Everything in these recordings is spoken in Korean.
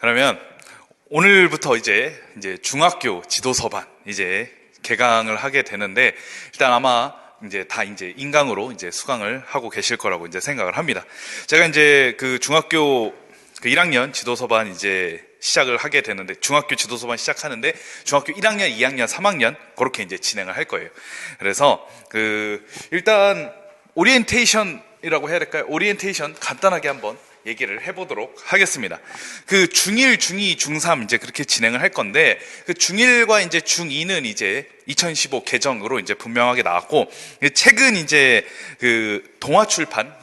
그러면 오늘부터 이제 중학교 지도서반 이제 개강을 하게 되는데, 일단 아마 이제 다 이제 인강으로 이제 수강을 하고 계실 거라고 이제 생각을 합니다. 제가 이제 그 중학교 그 1학년 지도서반 이제 시작을 하게 되는데, 중학교 지도서반 시작하는데 중학교 1학년, 2학년, 3학년 그렇게 이제 진행을 할 거예요. 그래서 일단 오리엔테이션이라고 해야 될까요? 오리엔테이션 간단하게 한번 얘기를 해보도록 하겠습니다. 그 중1, 중2, 중3 이제 그렇게 진행을 할 건데, 그 중1과 이제 중2는 이제 2015 개정으로 이제 분명하게 나왔고, 책은 이제 동아출판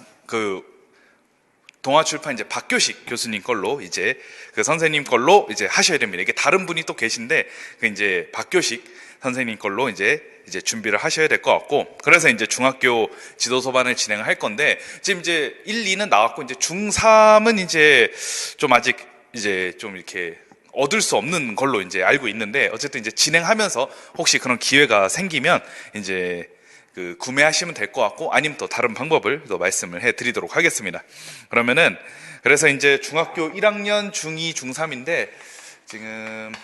이제 박교식 교수님 걸로 이제 그 선생님 걸로 이제 하셔야 됩니다. 이게 다른 분이 또 계신데, 이제 박교식 선생님 걸로 이제 준비를 하셔야 될 것 같고, 그래서 이제 중학교 지도서반을 진행을 할 건데, 지금 이제 1, 2는 나왔고, 이제 중3은 이제 좀 아직 이제 좀 이렇게 얻을 수 없는 걸로 이제 알고 있는데, 어쨌든 이제 진행하면서 혹시 그런 기회가 생기면 이제 구매하시면 될 것 같고, 아니면 또 다른 방법을 또 말씀을 해 드리도록 하겠습니다. 그래서 이제 중학교 1학년, 중2, 중3인데, 지금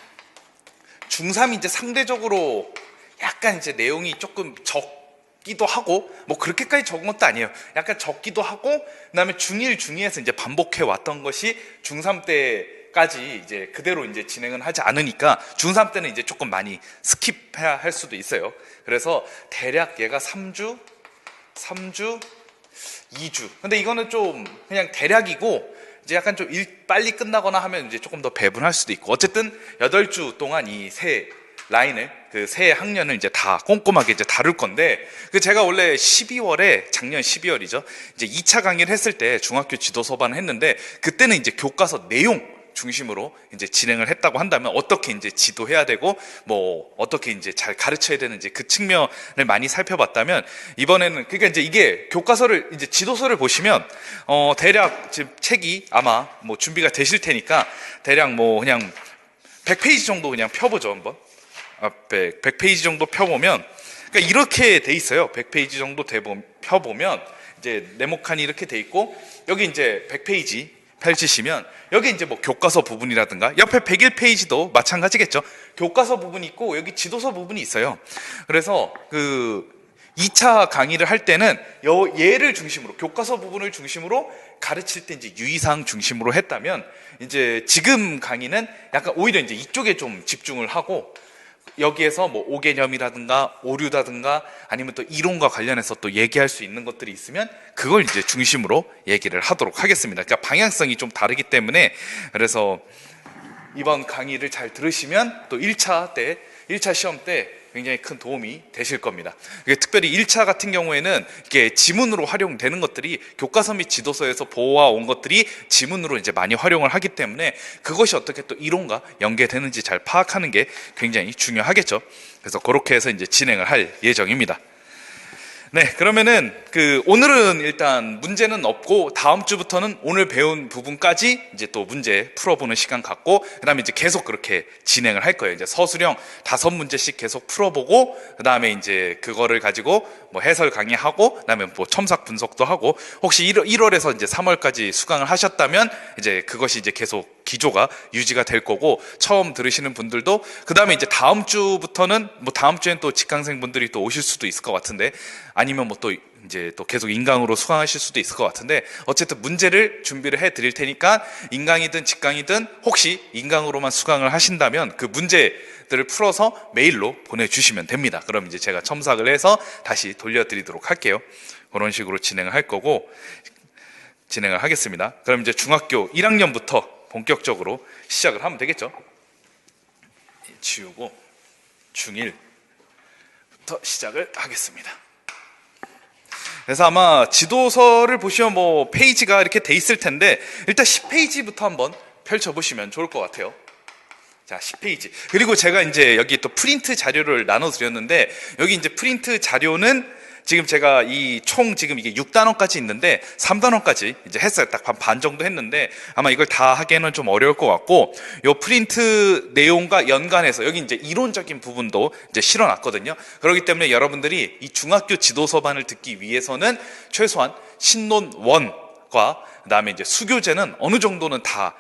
중3이 이제 상대적으로 약간 이제 내용이 조금 적기도 하고, 뭐 그렇게까지 적은 것도 아니에요. 약간 적기도 하고, 그다음에 중1, 중2에서 이제 반복해 왔던 것이 중3 때까지 이제 그대로 이제 진행은 하지 않으니까, 중3 때는 이제 조금 많이 스킵해야 할 수도 있어요. 그래서 대략 얘가 3주, 2주. 근데 이거는 좀 그냥 대략이고, 이제 약간 좀 빨리 끝나거나 하면 이제 조금 더 배분할 수도 있고, 어쨌든 8주 동안 이 세 라인을, 세 학년을 이제 다 꼼꼼하게 이제 다룰 건데, 제가 원래 작년 12월이죠. 이제 2차 강의를 했을 때 중학교 지도서반을 했는데, 그때는 이제 교과서 내용 중심으로 이제 진행을 했다고 한다면, 어떻게 이제 지도해야 되고, 뭐 어떻게 이제 잘 가르쳐야 되는지 그 측면을 많이 살펴봤다면, 이번에는 그러니까 이제 이게 교과서를 이제 지도서를 보시면 대략 지금 책이 아마 뭐 준비가 되실 테니까, 대략 뭐 그냥 100페이지 정도 그냥 펴보죠. 한번 앞에 100페이지 정도 펴보면, 그러니까 이렇게 돼 있어요. 100페이지 정도 펴보면 이제 네모칸이 이렇게 돼 있고, 여기 이제 100페이지 펼치시면 여기 이제 뭐 교과서 부분이라든가, 옆에 101페이지도 마찬가지겠죠. 교과서 부분이 있고 여기 지도서 부분이 있어요. 그래서 2차 강의를 할 때는 얘를 중심으로, 교과서 부분을 중심으로 가르칠 때 이제 유의사항 중심으로 했다면, 이제 지금 강의는 약간 오히려 이제 이쪽에 좀 집중을 하고, 여기에서 뭐 오개념이라든가 오류라든가 아니면 또 이론과 관련해서 또 얘기할 수 있는 것들이 있으면 그걸 이제 중심으로 얘기를 하도록 하겠습니다. 그러니까 방향성이 좀 다르기 때문에, 그래서 이번 강의를 잘 들으시면 또 1차 시험 때 굉장히 큰 도움이 되실 겁니다. 특별히 1차 같은 경우에는 이게 지문으로 활용되는 것들이, 교과서 및 지도서에서 보아온 것들이 지문으로 이제 많이 활용을 하기 때문에, 그것이 어떻게 또 이론과 연계되는지 잘 파악하는 게 굉장히 중요하겠죠. 그래서 그렇게 해서 이제 진행을 할 예정입니다. 네, 그러면은 오늘은 일단 문제는 없고, 다음 주부터는 오늘 배운 부분까지 이제 또 문제 풀어보는 시간 갖고, 그다음에 이제 계속 그렇게 진행을 할 거예요. 이제 서술형 5문제씩 계속 풀어보고, 그다음에 이제 그거를 가지고 뭐 해설 강의하고, 그다음에 뭐 첨삭 분석도 하고, 혹시 1월에서 이제 3월까지 수강을 하셨다면 이제 그것이 이제 계속 기조가 유지가 될 거고, 처음 들으시는 분들도 그다음에 이제 다음 주부터는 뭐 다음 주엔 또 직강생 분들이 또 오실 수도 있을 것 같은데, 아니면 뭐 또 이제 또 계속 인강으로 수강하실 수도 있을 것 같은데, 어쨌든 문제를 준비를 해 드릴 테니까, 인강이든 직강이든 혹시 인강으로만 수강을 하신다면 그 문제들을 풀어서 메일로 보내주시면 됩니다. 그럼 이제 제가 첨삭을 해서 다시 돌려드리도록 할게요. 그런 식으로 진행을 할 거고, 진행을 하겠습니다. 그럼 이제 중학교 1학년부터 본격적으로 시작을 하면 되겠죠. 지우고 중1부터 시작을 하겠습니다. 그래서 아마 지도서를 보시면 뭐 페이지가 이렇게 돼 있을 텐데, 일단 10페이지부터 한번 펼쳐보시면 좋을 것 같아요. 자, 10페이지. 그리고 제가 이제 여기 또 프린트 자료를 나눠드렸는데, 여기 이제 프린트 자료는 지금 제가 이 총 지금 이게 6단원까지 있는데 3단원까지 이제 했어요. 딱 반 정도 했는데, 아마 이걸 다 하기에는 좀 어려울 것 같고, 요 프린트 내용과 연관해서 여기 이제 이론적인 부분도 이제 실어놨거든요. 그렇기 때문에 여러분들이 이 중학교 지도서반을 듣기 위해서는 최소한 신론 1과 그다음에 이제 수교재는 어느 정도는 다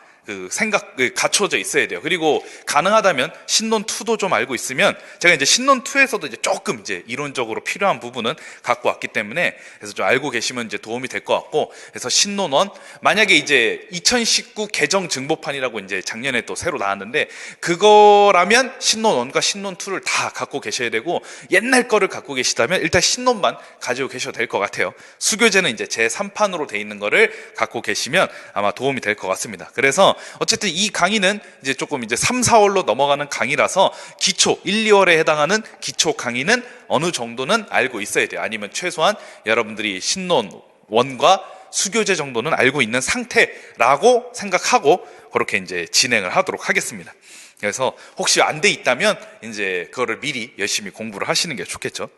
갖춰져 있어야 돼요. 그리고 가능하다면 신논2도 좀 알고 있으면, 제가 이제 신논2에서도 이제 조금 이제 이론적으로 필요한 부분은 갖고 왔기 때문에, 그래서 좀 알고 계시면 이제 도움이 될 것 같고, 그래서 신논1, 만약에 이제 2019 개정 증보판이라고 이제 작년에 또 새로 나왔는데, 그거라면 신논1과 신논2를 다 갖고 계셔야 되고, 옛날 거를 갖고 계시다면 일단 신논만 가지고 계셔도 될 것 같아요. 수교재는 이제 제3판으로 돼 있는 거를 갖고 계시면 아마 도움이 될 것 같습니다. 그래서 어쨌든 이 강의는 이제 조금 이제 3, 4월로 넘어가는 강의라서 기초 1, 2월에 해당하는 기초 강의는 어느 정도는 알고 있어야 돼요. 아니면 최소한 여러분들이 신논 1과 수교재 정도는 알고 있는 상태라고 생각하고 그렇게 이제 진행을 하도록 하겠습니다. 그래서 혹시 안 돼 있다면 이제 그거를 미리 열심히 공부를 하시는 게 좋겠죠.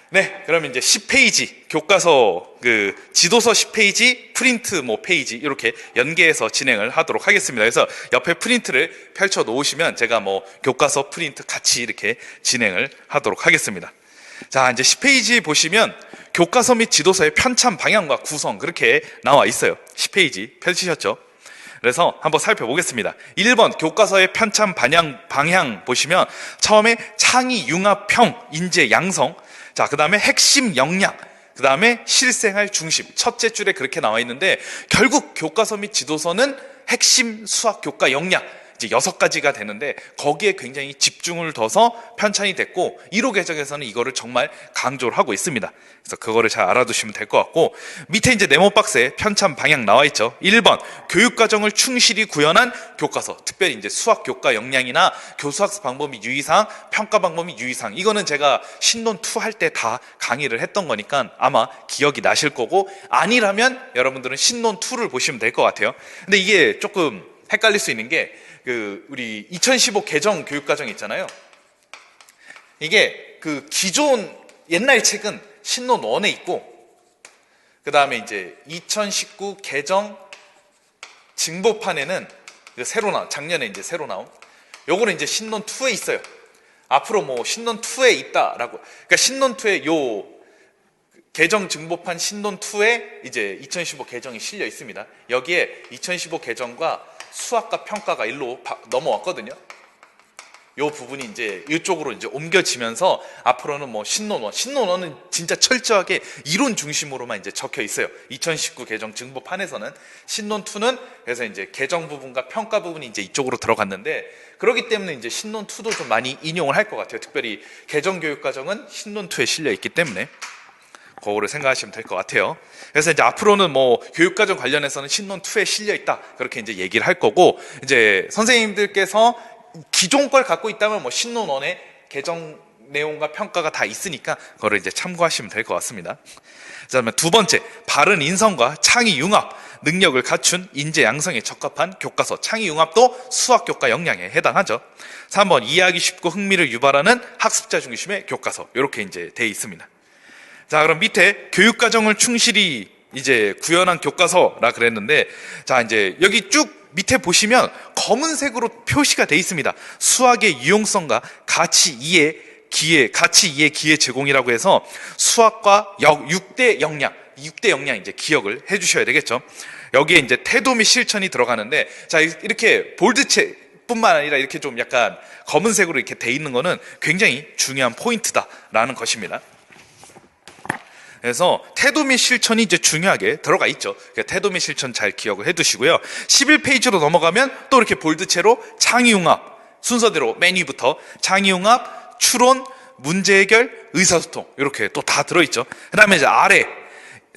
네, 그럼 이제 10페이지 교과서 지도서 10페이지 프린트 페이지 이렇게 연계해서 진행을 하도록 하겠습니다. 그래서 옆에 프린트를 펼쳐 놓으시면 제가 교과서 프린트 같이 이렇게 진행을 하도록 하겠습니다. 자, 이제 10페이지 보시면 교과서 및 지도서의 편찬 방향과 구성 그렇게 나와 있어요. 10페이지 펼치셨죠? 그래서 한번 살펴보겠습니다. 1번 교과서의 편찬 방향 보시면 처음에 창의, 융합, 평, 인재, 양성, 자, 그 다음에 핵심 역량, 그 다음에 실생활 중심. 첫째 줄에 그렇게 나와 있는데 결국 교과서 및 지도서는 핵심 수학 교과 역량 이제 6가지가 되는데 거기에 굉장히 집중을 둬서 편찬이 됐고 1호 개정에서는 이거를 정말 강조를 하고 있습니다. 그래서 그거를 잘 알아두시면 될 것 같고 밑에 이제 네모 박스에 편찬 방향 나와 있죠. 1번 교육과정을 충실히 구현한 교과서, 특별히 이제 수학 교과 역량이나 교수학습 방법이 유의사항, 평가 방법이 유의사항, 이거는 제가 신논2 할 때 다 강의를 했던 거니까 아마 기억이 나실 거고, 아니라면 여러분들은 신논2를 보시면 될 것 같아요. 근데 이게 조금 헷갈릴 수 있는 게 우리 2015 개정 교육과정 있잖아요. 이게 기존 옛날 책은 신논 1에 있고, 그 다음에 이제 2019 개정 증보판에는 작년에 이제 새로 나온 요거는 이제 신논 2에 있어요. 앞으로 신논 2에 있다라고, 그러니까 신논 2에 요 개정 증보판 신논 2에 이제 2015 개정이 실려 있습니다. 여기에 2015 개정과 수학과 평가가 일로 넘어왔거든요. 요 부분이 이제 이쪽으로 이제 옮겨지면서 앞으로는 신논 1, 신논 1은 진짜 철저하게 이론 중심으로만 이제 적혀 있어요. 2019 개정 증보판에서는. 신논 2는 그래서 이제 개정 부분과 평가 부분이 이제 이쪽으로 들어갔는데, 그렇기 때문에 이제 신논 2도 좀 많이 인용을 할 것 같아요. 특별히 개정 교육 과정은 신논 2에 실려 있기 때문에. 그거를 생각하시면 될 것 같아요. 그래서 이제 앞으로는 교육과정 관련해서는 신논2에 실려 있다, 그렇게 이제 얘기를 할 거고, 이제 선생님들께서 기존 걸 갖고 있다면 신논1에 개정 내용과 평가가 다 있으니까 그거를 이제 참고하시면 될 것 같습니다. 그다음에 두 번째, 바른 인성과 창의 융합 능력을 갖춘 인재 양성에 적합한 교과서. 창의 융합도 수학 교과 역량에 해당하죠. 3번, 이해하기 쉽고 흥미를 유발하는 학습자 중심의 교과서. 이렇게 이제 돼 있습니다. 자, 그럼 밑에 교육과정을 충실히 이제 구현한 교과서라 그랬는데, 자, 이제 여기 쭉 밑에 보시면 검은색으로 표시가 돼 있습니다. 수학의 유용성과 가치 이해 기회 제공이라고 해서 수학과 6대 역량 이제 기억을 해 주셔야 되겠죠. 여기에 이제 태도 및 실천이 들어가는데, 자, 이렇게 볼드체 뿐만 아니라 이렇게 좀 약간 검은색으로 이렇게 돼 있는 거는 굉장히 중요한 포인트다라는 것입니다. 그래서 태도 및 실천이 이제 중요하게 들어가 있죠. 태도 및 실천 잘 기억을 해두시고요. 11페이지로 넘어가면 또 이렇게 볼드체로 창의융합 순서대로 맨 위부터 창의융합, 추론, 문제 해결, 의사소통 이렇게 또 다 들어있죠. 그 다음에 이제 아래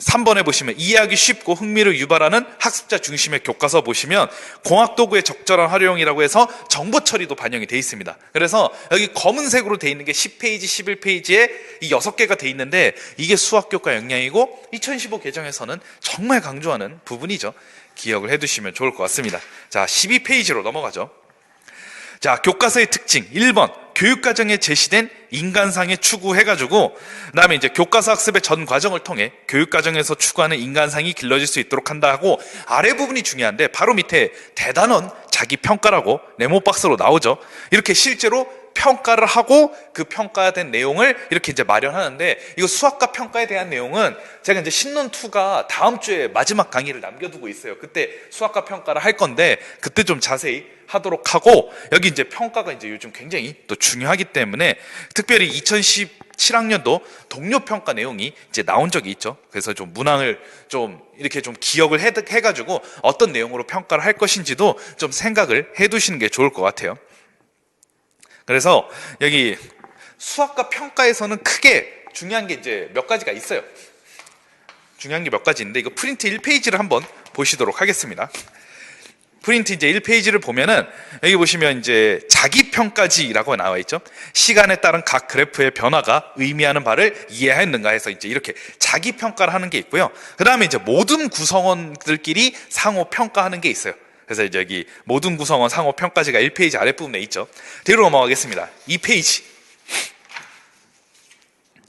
3번에 보시면 이해하기 쉽고 흥미를 유발하는 학습자 중심의 교과서 보시면 공학도구의 적절한 활용이라고 해서 정보 처리도 반영이 되어 있습니다. 그래서 여기 검은색으로 되어 있는 게 10페이지, 11페이지에 이 6개가 되어 있는데 이게 수학교과 역량이고 2015 개정에서는 정말 강조하는 부분이죠. 기억을 해두시면 좋을 것 같습니다. 자, 12페이지로 넘어가죠. 자, 교과서의 특징 1번, 교육과정에 제시된 인간상의 추구해가지고, 그 다음에 이제 교과서 학습의 전 과정을 통해 교육과정에서 추구하는 인간상이 길러질 수 있도록 한다 하고, 아래 부분이 중요한데 바로 밑에 대단원 자기평가라고 네모박스로 나오죠. 이렇게 실제로 평가를 하고 그 평가된 내용을 이렇게 이제 마련하는데, 이거 수학과 평가에 대한 내용은 제가 이제 신론2가 다음 주에 마지막 강의를 남겨두고 있어요. 그때 수학과 평가를 할 건데 그때 좀 자세히 하도록 하고, 여기 이제 평가가 이제 요즘 굉장히 또 중요하기 때문에 특별히 2017학년도 동료 평가 내용이 이제 나온 적이 있죠. 그래서 좀 문항을 좀 이렇게 좀 기억을 해가지고 어떤 내용으로 평가를 할 것인지도 좀 생각을 해두시는 게 좋을 것 같아요. 그래서 여기 수학과 평가에서는 크게 중요한 게 이제 몇 가지가 있어요. 중요한 게 몇 가지인데, 이거 프린트 1페이지를 한번 보시도록 하겠습니다. 프린트 이제 1페이지를 보면은 여기 보시면 이제 자기평가지라고 나와 있죠. 시간에 따른 각 그래프의 변화가 의미하는 바를 이해했는가 해서 이제 이렇게 자기평가를 하는 게 있고요. 그 다음에 이제 모든 구성원들끼리 상호평가하는 게 있어요. 그래서 이제 여기 모든 구성원 상호평가지가 1페이지 아랫부분에 있죠. 뒤로 넘어가겠습니다. 2페이지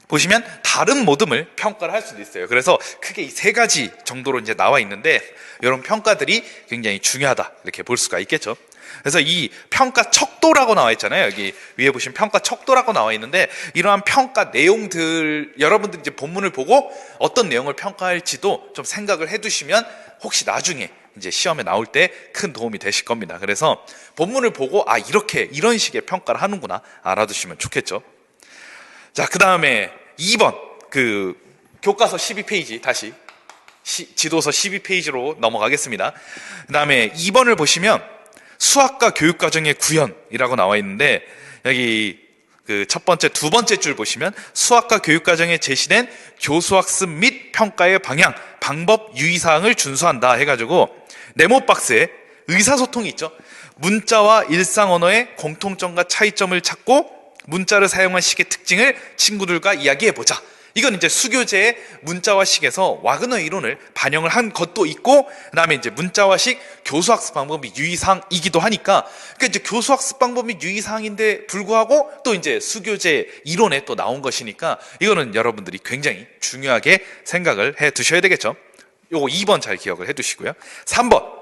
보시면 다른 모둠을 평가를 할 수도 있어요. 그래서 크게 이 세 가지 정도로 이제 나와 있는데, 이런 평가들이 굉장히 중요하다 이렇게 볼 수가 있겠죠. 그래서 이 평가 척도라고 나와 있잖아요. 여기 위에 보시면 평가 척도라고 나와 있는데, 이러한 평가 내용들, 여러분들이 이제 본문을 보고 어떤 내용을 평가할지도 좀 생각을 해두시면 혹시 나중에 이제 시험에 나올 때 큰 도움이 되실 겁니다. 그래서 본문을 보고 이렇게 이런 식의 평가를 하는구나 알아두시면 좋겠죠. 자, 그 다음에 2번 그 교과서 12페이지 다시 지도서 12페이지로 넘어가겠습니다. 그 다음에 2번을 보시면 수학과 교육과정의 구현이라고 나와 있는데, 여기 그 첫 번째, 두 번째 줄 보시면 수학과 교육과정에 제시된 교수학습 및 평가의 방향, 방법, 유의사항을 준수한다 해가지고 네모 박스에 의사소통이 있죠. 문자와 일상 언어의 공통점과 차이점을 찾고 문자를 사용한 식의 특징을 친구들과 이야기해보자. 이건 이제 수교재의 문자화식에서 와그너 이론을 반영을 한 것도 있고, 그 다음에 이제 문자화식 교수학습 방법 및 유의사항이기도 하니까, 그러니까 이제 교수학습 방법 및 유의사항인데 불구하고 또 이제 수교재 이론에 또 나온 것이니까, 이거는 여러분들이 굉장히 중요하게 생각을 해 두셔야 되겠죠. 요거 2번 잘 기억을 해 두시고요. 3번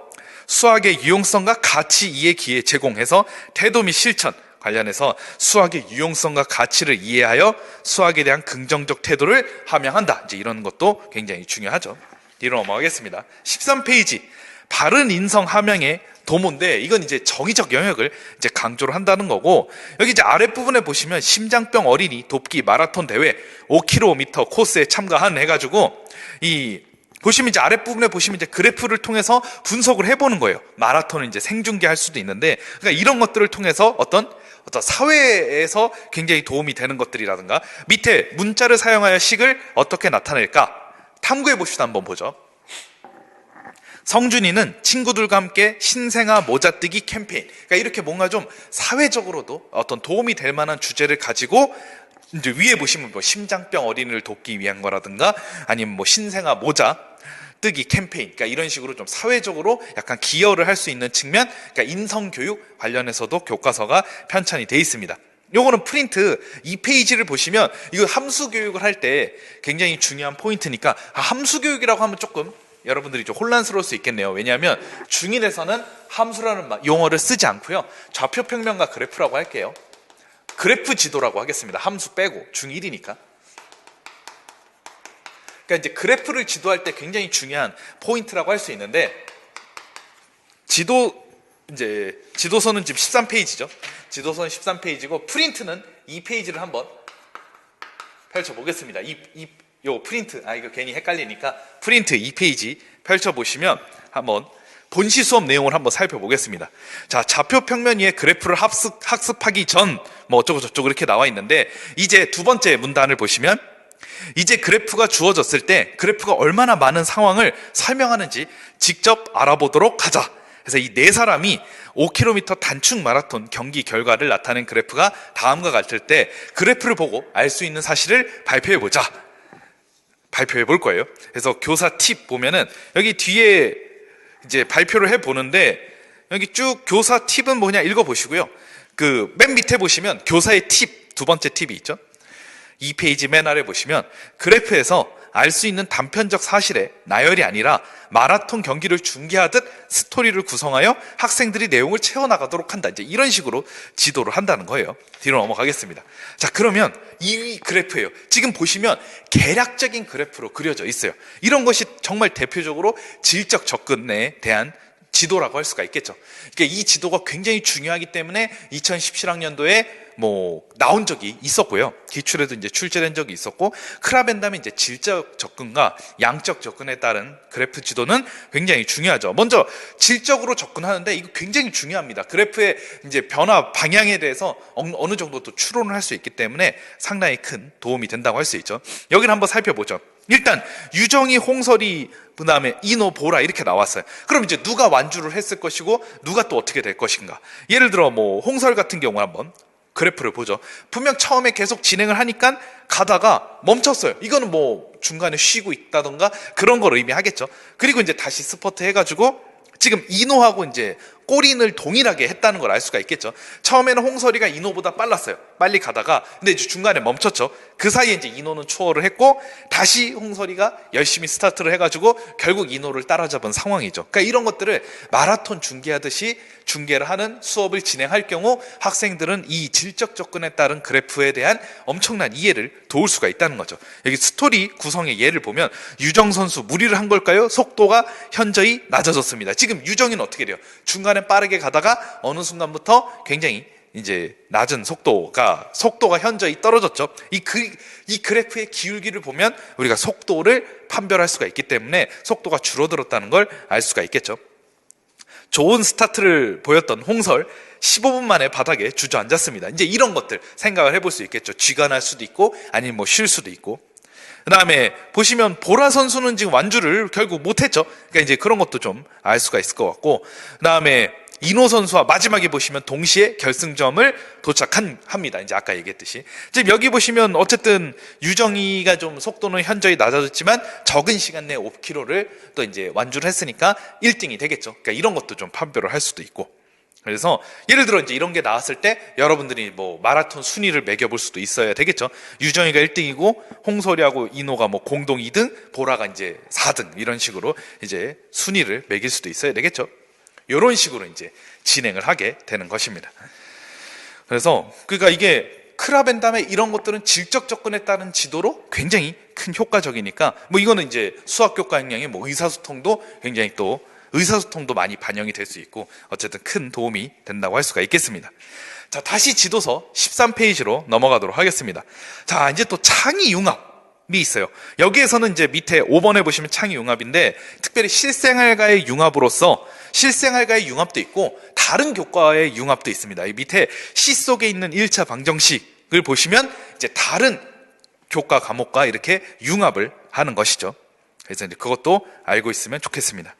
수학의 유용성과 가치 이해 기회 제공해서 태도 및 실천 관련해서 수학의 유용성과 가치를 이해하여 수학에 대한 긍정적 태도를 함양한다. 이제 이런 것도 굉장히 중요하죠. 뒤로 넘어가겠습니다. 13페이지 바른 인성 함양의 도모인데, 이건 이제 정의적 영역을 이제 강조를 한다는 거고, 여기 이제 아랫부분에 보시면 심장병 어린이 돕기 마라톤 대회 5km 코스에 참가한 해가지고, 이 보시면 이제 아랫부분에 보시면 이제 그래프를 통해서 분석을 해보는 거예요. 마라톤을 이제 생중계할 수도 있는데, 그러니까 이런 것들을 통해서 어떤 사회에서 굉장히 도움이 되는 것들이라든가, 밑에 문자를 사용하여 식을 어떻게 나타낼까 탐구해 봅시다. 한번 보죠. 성준이는 친구들과 함께 신생아 모자뜨기 캠페인, 그러니까 이렇게 뭔가 좀 사회적으로도 어떤 도움이 될 만한 주제를 가지고, 이제 위에 보시면 뭐 심장병 어린이를 돕기 위한 거라든가, 아니면 뭐 신생아 모자 뜨기 캠페인, 그러니까 이런 식으로 좀 사회적으로 약간 기여를 할 수 있는 측면, 그러니까 인성교육 관련해서도 교과서가 편찬이 돼 있습니다. 요거는 프린트 2페이지를 보시면 이거 함수 교육을 할 때 굉장히 중요한 포인트니까, 함수 교육이라고 하면 조금 여러분들이 좀 혼란스러울 수 있겠네요. 왜냐하면 중1에서는 함수라는 용어를 쓰지 않고요, 좌표평면과 그래프라고 할게요. 그래프 지도라고 하겠습니다. 함수 빼고, 중1이니까. 그러니까 이제 그래프를 지도할 때 굉장히 중요한 포인트라고 할 수 있는데, 지도서는 지금 13페이지죠. 지도서는 13페이지고 프린트는 2페이지를 한번 펼쳐보겠습니다. 요 프린트, 이거 괜히 헷갈리니까 프린트 2페이지 펼쳐보시면 한번 본시 수업 내용을 한번 살펴보겠습니다. 자, 좌표 평면 위에 그래프를 학습하기 전 뭐 어쩌고 저쩌고 이렇게 나와 있는데, 이제 두 번째 문단을 보시면 이제 그래프가 주어졌을 때 그래프가 얼마나 많은 상황을 설명하는지 직접 알아보도록 하자. 그래서 이 네 사람이 5km 단축 마라톤 경기 결과를 나타낸 그래프가 다음과 같을 때 그래프를 보고 알 수 있는 사실을 발표해보자. 발표해 볼 거예요. 그래서 교사 팁 보면은 여기 뒤에 이제 발표를 해 보는데, 여기 쭉 교사 팁은 뭐냐 읽어보시고요. 그 맨 밑에 보시면 교사의 팁, 두 번째 팁이 있죠. 2페이지 맨 아래 보시면 그래프에서 알 수 있는 단편적 사실에 나열이 아니라 마라톤 경기를 중계하듯 스토리를 구성하여 학생들이 내용을 채워나가도록 한다. 이제 이런 식으로 지도를 한다는 거예요. 뒤로 넘어가겠습니다. 자, 그러면 이 그래프예요. 지금 보시면 계략적인 그래프로 그려져 있어요. 이런 것이 정말 대표적으로 질적 접근에 대한 지도라고 할 수가 있겠죠. 그러니까 이 지도가 굉장히 중요하기 때문에 2017학년도에 나온 적이 있었고요. 기출에도 이제 출제된 적이 있었고, 크라벤담의 이제 질적 접근과 양적 접근에 따른 그래프 지도는 굉장히 중요하죠. 먼저 질적으로 접근하는데 이거 굉장히 중요합니다. 그래프의 이제 변화 방향에 대해서 어느 정도 또 추론을 할 수 있기 때문에 상당히 큰 도움이 된다고 할 수 있죠. 여기를 한번 살펴보죠. 일단 유정이, 홍설이, 그다음에 이노, 보라 이렇게 나왔어요. 그럼 이제 누가 완주를 했을 것이고 누가 또 어떻게 될 것인가. 예를 들어 홍설 같은 경우 한번 그래프를 보죠. 분명 처음에 계속 진행을 하니까 가다가 멈췄어요. 이거는 중간에 쉬고 있다던가 그런 걸 의미하겠죠. 그리고 이제 다시 스퍼트 해가지고 지금 이노하고 이제 꼬린을 동일하게 했다는 걸 알 수가 있겠죠. 처음에는 홍설이가 이노보다 빨랐어요. 빨리 가다가 근데 이제 중간에 멈췄죠. 그 사이에 이제 이노는 추월을 했고 다시 홍설이가 열심히 스타트를 해가지고 결국 이노를 따라잡은 상황이죠. 그러니까 이런 것들을 마라톤 중계하듯이 중계를 하는 수업을 진행할 경우 학생들은 이 질적 접근에 따른 그래프에 대한 엄청난 이해를 도울 수가 있다는 거죠. 여기 스토리 구성의 예를 보면 유정 선수 무리를 한 걸까요? 속도가 현저히 낮아졌습니다. 지금 유정이는 어떻게 돼요? 중간에 빠르게 가다가 어느 순간부터 굉장히 이제 낮은 속도가 현저히 떨어졌죠. 이 그래프의 기울기를 보면 우리가 속도를 판별할 수가 있기 때문에 속도가 줄어들었다는 걸 알 수가 있겠죠. 좋은 스타트를 보였던 홍설 15분 만에 바닥에 주저앉았습니다. 이제 이런 것들 생각을 해볼 수 있겠죠. 쥐가 날 수도 있고 아니면 쉴 수도 있고. 그 다음에 보시면 보라 선수는 지금 완주를 결국 못했죠. 그러니까 이제 그런 것도 좀 알 수가 있을 것 같고, 그 다음에 이노 선수와 마지막에 보시면 동시에 결승점을 도착합니다. 이제 아까 얘기했듯이. 지금 여기 보시면 어쨌든 유정이가 좀 속도는 현저히 낮아졌지만 적은 시간 내에 5km를 또 이제 완주를 했으니까 1등이 되겠죠. 그러니까 이런 것도 좀 판별을 할 수도 있고. 그래서 예를 들어 이제 이런 게 나왔을 때 여러분들이 마라톤 순위를 매겨볼 수도 있어야 되겠죠. 유정이가 1등이고 홍설이하고 이노가 공동 2등, 보라가 이제 4등 이런 식으로 이제 순위를 매길 수도 있어야 되겠죠. 이런 식으로 이제 진행을 하게 되는 것입니다. 그래서 그러니까 이게 크라벤담의 이런 것들은 질적 접근에 따른 지도로 굉장히 큰 효과적이니까 이거는 이제 수학 교과 역량의 의사소통도 굉장히 또 의사소통도 많이 반영이 될 수 있고 어쨌든 큰 도움이 된다고 할 수가 있겠습니다. 자, 다시 지도서 13페이지로 넘어가도록 하겠습니다. 자, 이제 또 창의융합이 있어요. 여기에서는 이제 밑에 5번에 보시면 창의융합인데 특별히 실생활과의 융합으로서 실생활과의 융합도 있고 다른 교과의 융합도 있습니다. 이 밑에 시 속에 있는 1차 방정식을 보시면 이제 다른 교과 과목과 이렇게 융합을 하는 것이죠. 그래서 이제 그것도 알고 있으면 좋겠습니다.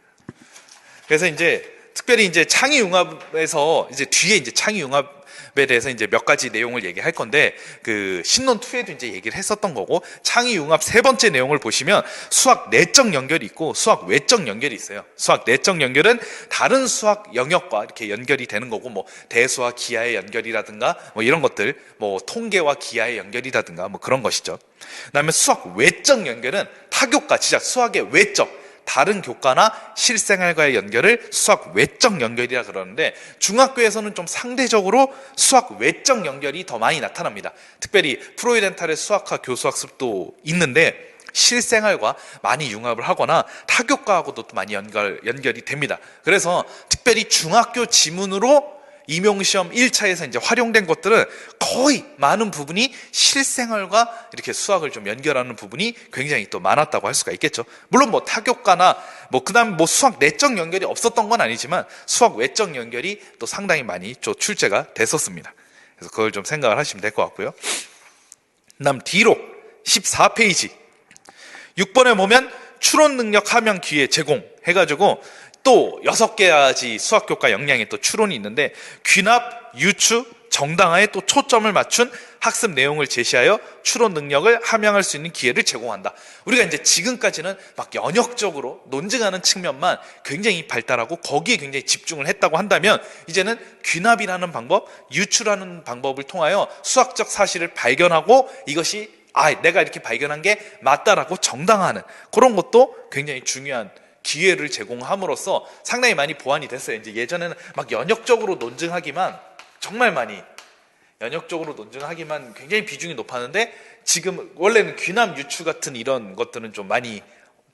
그래서 이제 특별히 이제 창의융합에서 이제 뒤에 이제 창의융합에 대해서 이제 몇 가지 내용을 얘기할 건데 그 신론 2에도 이제 얘기를 했었던 거고 창의융합 세 번째 내용을 보시면 수학 내적 연결이 있고 수학 외적 연결이 있어요. 수학 내적 연결은 다른 수학 영역과 이렇게 연결이 되는 거고 대수와 기하의 연결이라든가 이런 것들 통계와 기하의 연결이라든가 그런 것이죠. 그다음에 수학 외적 연결은 타교과 진짜 수학의 외적 다른 교과나 실생활과의 연결을 수학 외적 연결이라 그러는데 중학교에서는 좀 상대적으로 수학 외적 연결이 더 많이 나타납니다. 특별히 프로이덴탈의 수학과 교수학습도 있는데 실생활과 많이 융합을 하거나 타교과하고도 또 많이 연결이 됩니다. 그래서 특별히 중학교 지문으로 임용시험 1차에서 이제 활용된 것들은 거의 많은 부분이 실생활과 이렇게 수학을 좀 연결하는 부분이 굉장히 또 많았다고 할 수가 있겠죠. 물론 타교과나 그다음 수학 내적 연결이 없었던 건 아니지만 수학 외적 연결이 또 상당히 많이 좀 출제가 됐었습니다. 그래서 그걸 좀 생각을 하시면 될 것 같고요. 그다음 뒤로 14페이지 6번에 보면 추론 능력 함양 기회 제공해가지고 또 6가지 수학교과 역량의 또 추론이 있는데 귀납, 유추, 정당화에 또 초점을 맞춘 학습 내용을 제시하여 추론 능력을 함양할 수 있는 기회를 제공한다. 우리가 이제 지금까지는 연역적으로 논증하는 측면만 굉장히 발달하고 거기에 굉장히 집중을 했다고 한다면 이제는 귀납이라는 방법, 유추라는 방법을 통하여 수학적 사실을 발견하고 이것이 내가 이렇게 발견한 게 맞다라고 정당화하는 그런 것도 굉장히 중요한 기회를 제공함으로써 상당히 많이 보완이 됐어요. 이제 예전에는 막 연역적으로 논증하기만 정말 많이 연역적으로 논증하기만 굉장히 비중이 높았는데 지금 원래는 귀남 유추 같은 이런 것들은 좀 많이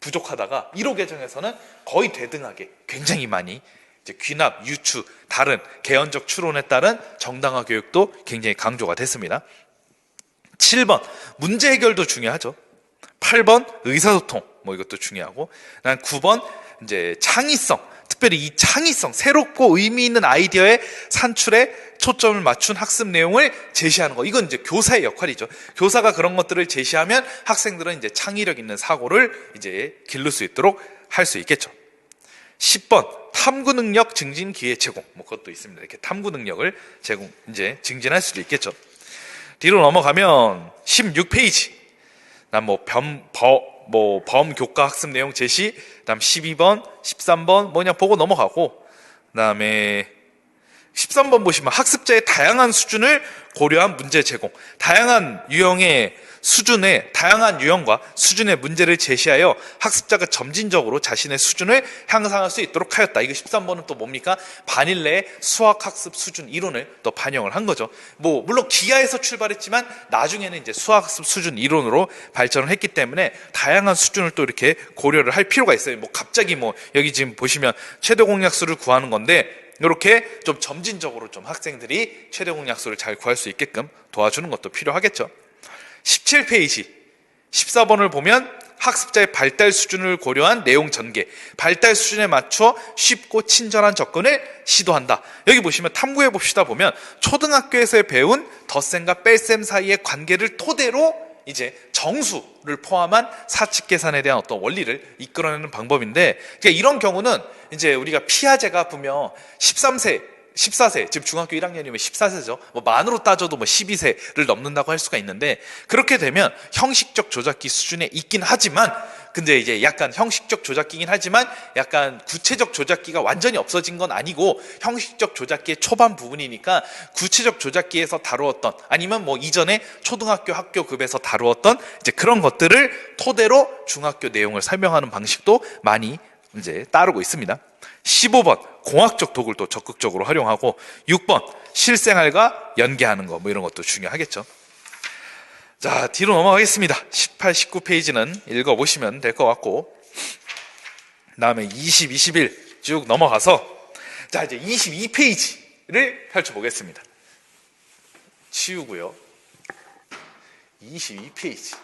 부족하다가 1호 개정에서는 거의 대등하게 굉장히 많이 이제 귀납, 유추, 다른 개헌적 추론에 따른 정당화 교육도 굉장히 강조가 됐습니다. 7번 문제 해결도 중요하죠. 8번 의사소통 뭐 이것도 중요하고, 난 9번 이제 창의성, 특별히 이 창의성, 새롭고 의미 있는 아이디어의 산출에 초점을 맞춘 학습 내용을 제시하는 거. 이건 이제 교사의 역할이죠. 교사가 그런 것들을 제시하면 학생들은 이제 창의력 있는 사고를 이제 기를 수 있도록 할 수 있겠죠. 10번 탐구 능력 증진 기회 제공. 뭐 그것도 있습니다. 이렇게 탐구 능력을 이제 증진할 수도 있겠죠. 뒤로 넘어가면 16페이지. 난 범교과 학습 내용 제시, 그다음 12번, 13번 그냥 보고 넘어가고, 그다음에 13번 보시면 학습자의 다양한 수준을 고려한 문제 제공. 다양한 유형과 수준의 문제를 제시하여 학습자가 점진적으로 자신의 수준을 향상할 수 있도록 하였다. 이거 13번은 또 뭡니까? 반일 내에 수학 학습 수준 이론을 또 반영을 한 거죠. 뭐 물론 기하에서 출발했지만 나중에는 이제 수학 학습 수준 이론으로 발전을 했기 때문에 다양한 수준을 또 이렇게 고려를 할 필요가 있어요. 뭐 갑자기 여기 지금 보시면 최대 공약수를 구하는 건데 이렇게 좀 점진적으로 좀 학생들이 최대 공약수를 잘 구할 수 있게끔 도와주는 것도 필요하겠죠. 17페이지 14번을 보면 학습자의 발달 수준을 고려한 내용 전개, 발달 수준에 맞춰 쉽고 친절한 접근을 시도한다. 여기 보시면 탐구해 봅시다 보면 초등학교에서 배운 덧셈과 뺄셈 사이의 관계를 토대로 이제 정수를 포함한 사칙 계산에 대한 어떤 원리를 이끌어내는 방법인데, 그러니까 이런 경우는 이제 우리가 피아제가 보면 14세, 지금 중학교 1학년이면 14세죠. 만으로 따져도 12세를 넘는다고 할 수가 있는데, 그렇게 되면 형식적 조작기 수준에 있긴 하지만, 근데 이제 약간 형식적 조작기긴 하지만 약간 구체적 조작기가 완전히 없어진 건 아니고 형식적 조작기의 초반 부분이니까 구체적 조작기에서 다루었던, 아니면 이전에 초등학교 학교급에서 다루었던 이제 그런 것들을 토대로 중학교 내용을 설명하는 방식도 많이 이제 따르고 있습니다. 15번 공학적 도구를 또 적극적으로 활용하고, 6번 실생활과 연계하는 거 이런 것도 중요하겠죠. 자, 뒤로 넘어가겠습니다. 18, 19페이지는 읽어보시면 될 것 같고, 그 다음에 20, 21 쭉 넘어가서 자 이제 22페이지를 펼쳐보겠습니다. 치우고요. 22페이지.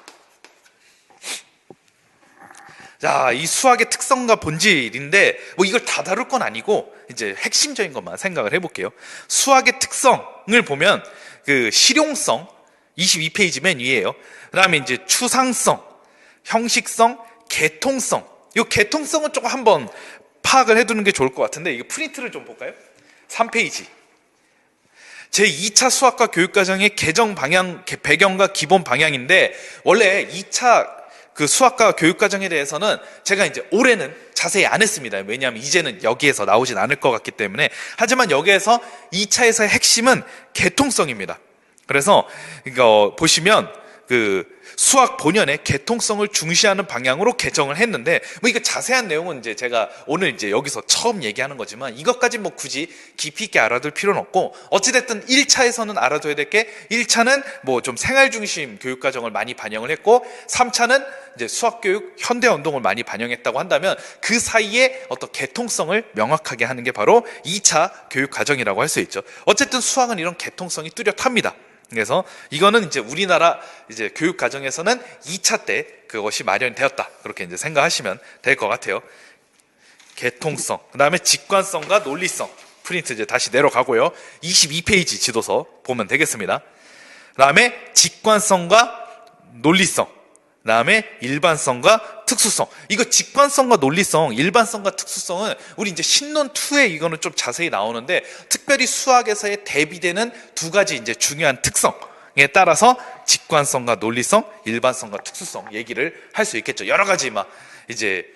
자, 이 수학의 특성과 본질인데 이걸 다 다룰 건 아니고 이제 핵심적인 것만 생각을 해볼게요. 수학의 특성을 보면 그 실용성 22페이지 맨 위에요. 그 다음에 이제 추상성, 형식성, 개통성. 이 개통성은 조금 한번 파악을 해두는 게 좋을 것 같은데, 이거 프린트를 좀 볼까요? 3페이지. 제2차 수학과 교육과정의 개정 방향, 배경과 기본 방향인데, 원래 2차 그 수학과 교육과정에 대해서는 제가 이제 올해는 자세히 안 했습니다. 왜냐하면 이제는 여기에서 나오진 않을 것 같기 때문에. 하지만 여기에서 2차에서의 핵심은 개통성입니다. 그래서 이거 보시면 그 수학 본연의 개통성을 중시하는 방향으로 개정을 했는데, 이거 자세한 내용은 이제 제가 오늘 이제 여기서 처음 얘기하는 거지만 이것까지 굳이 깊이 있게 알아둘 필요는 없고, 어찌됐든 1차에서는 알아둬야 될 게, 1차는 좀 생활 중심 교육 과정을 많이 반영을 했고, 3차는 이제 수학 교육 현대 운동을 많이 반영했다고 한다면 그 사이에 어떤 개통성을 명확하게 하는 게 바로 2차 교육 과정이라고 할 수 있죠. 어쨌든 수학은 이런 개통성이 뚜렷합니다. 그래서 이거는 이제 우리나라 이제 교육 과정에서는 2차 때 그것이 마련되었다, 그렇게 이제 생각하시면 될 것 같아요. 개통성, 그 다음에 직관성과 논리성. 프린트 이제 다시 내려가고요. 22페이지 지도서 보면 되겠습니다. 그 다음에 직관성과 논리성, 그 다음에 일반성과 특수성. 이거 직관성과 논리성, 일반성과 특수성은 우리 이제 신론 2에 이거는 좀 자세히 나오는데, 특별히 수학에서의 대비되는 두 가지 이제 중요한 특성에 따라서 직관성과 논리성, 일반성과 특수성 얘기를 할 수 있겠죠. 여러 가지 이제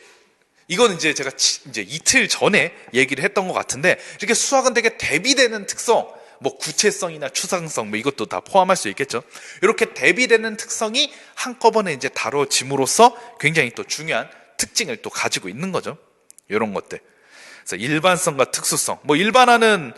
이건 이제 제가 이제 이틀 전에 얘기를 했던 것 같은데, 이렇게 수학은 되게 대비되는 특성, 뭐 구체성이나 추상성 뭐 이것도 다 포함할 수 있겠죠. 이렇게 대비되는 특성이 한꺼번에 이제 다뤄짐으로써 굉장히 또 중요한 특징을 또 가지고 있는 거죠. 이런 것들. 그래서 일반성과 특수성. 뭐 일반화는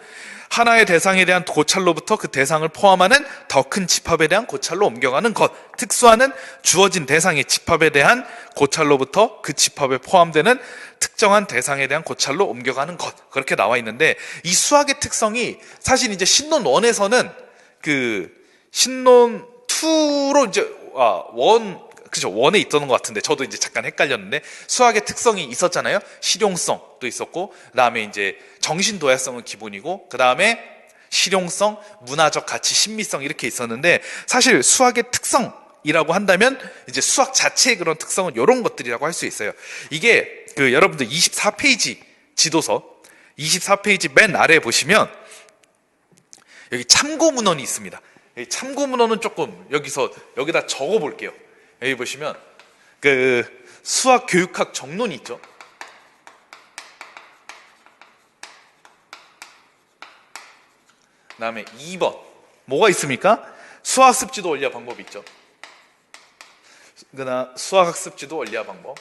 하나의 대상에 대한 고찰로부터 그 대상을 포함하는 더 큰 집합에 대한 고찰로 옮겨가는 것. 특수화는 주어진 대상의 집합에 대한 고찰로부터 그 집합에 포함되는 특정한 대상에 대한 고찰로 옮겨가는 것. 그렇게 나와 있는데 이 수학의 특성이 사실 이제 신론 1에서는 그 신론 2로 이제 그죠. 원에 있던 것 같은데 저도 이제 잠깐 헷갈렸는데 수학의 특성이 있었잖아요. 실용성도 있었고 그다음에 이제 정신도야성은 기본이고 그다음에 실용성, 문화적 가치, 신미성 이렇게 있었는데 사실 수학의 특성이라고 한다면 이제 수학 자체의 그런 특성은 이런 것들이라고 할 수 있어요. 이게 그 여러분들 24페이지 지도서 24페이지 맨 아래에 보시면 여기 참고 문헌이 있습니다. 이 참고 문헌은 조금 여기다 적어 볼게요. 여기 보시면 그 수학 교육학 정론이 있죠. 그 다음에 2번 뭐가 있습니까? 수학습지도 원리화 방법이 있죠. 그다음 수학학습지도 원리화 방법.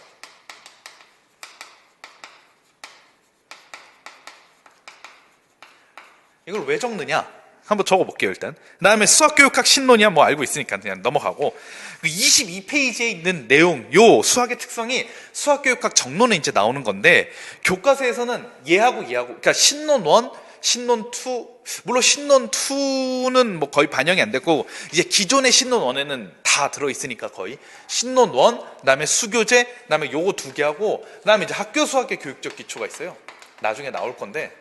이걸 왜 적느냐? 한번 적어볼게요 일단. 그 다음에 수학교육학 신론이야 뭐 알고 있으니까 그냥 넘어가고 22페이지에 있는 내용, 요 수학의 특성이 수학교육학 정론에 이제 나오는 건데 교과서에서는 얘하고 그러니까 신론 1, 신론 2, 물론 신론 2는 뭐 거의 반영이 안 됐고 이제 기존의 신론 1에는 다 들어있으니까 거의 신론 1, 그 다음에 수교재, 그 다음에 요거 2개하고 그 다음에 이제 학교 수학의 교육적 기초가 있어요. 나중에 나올 건데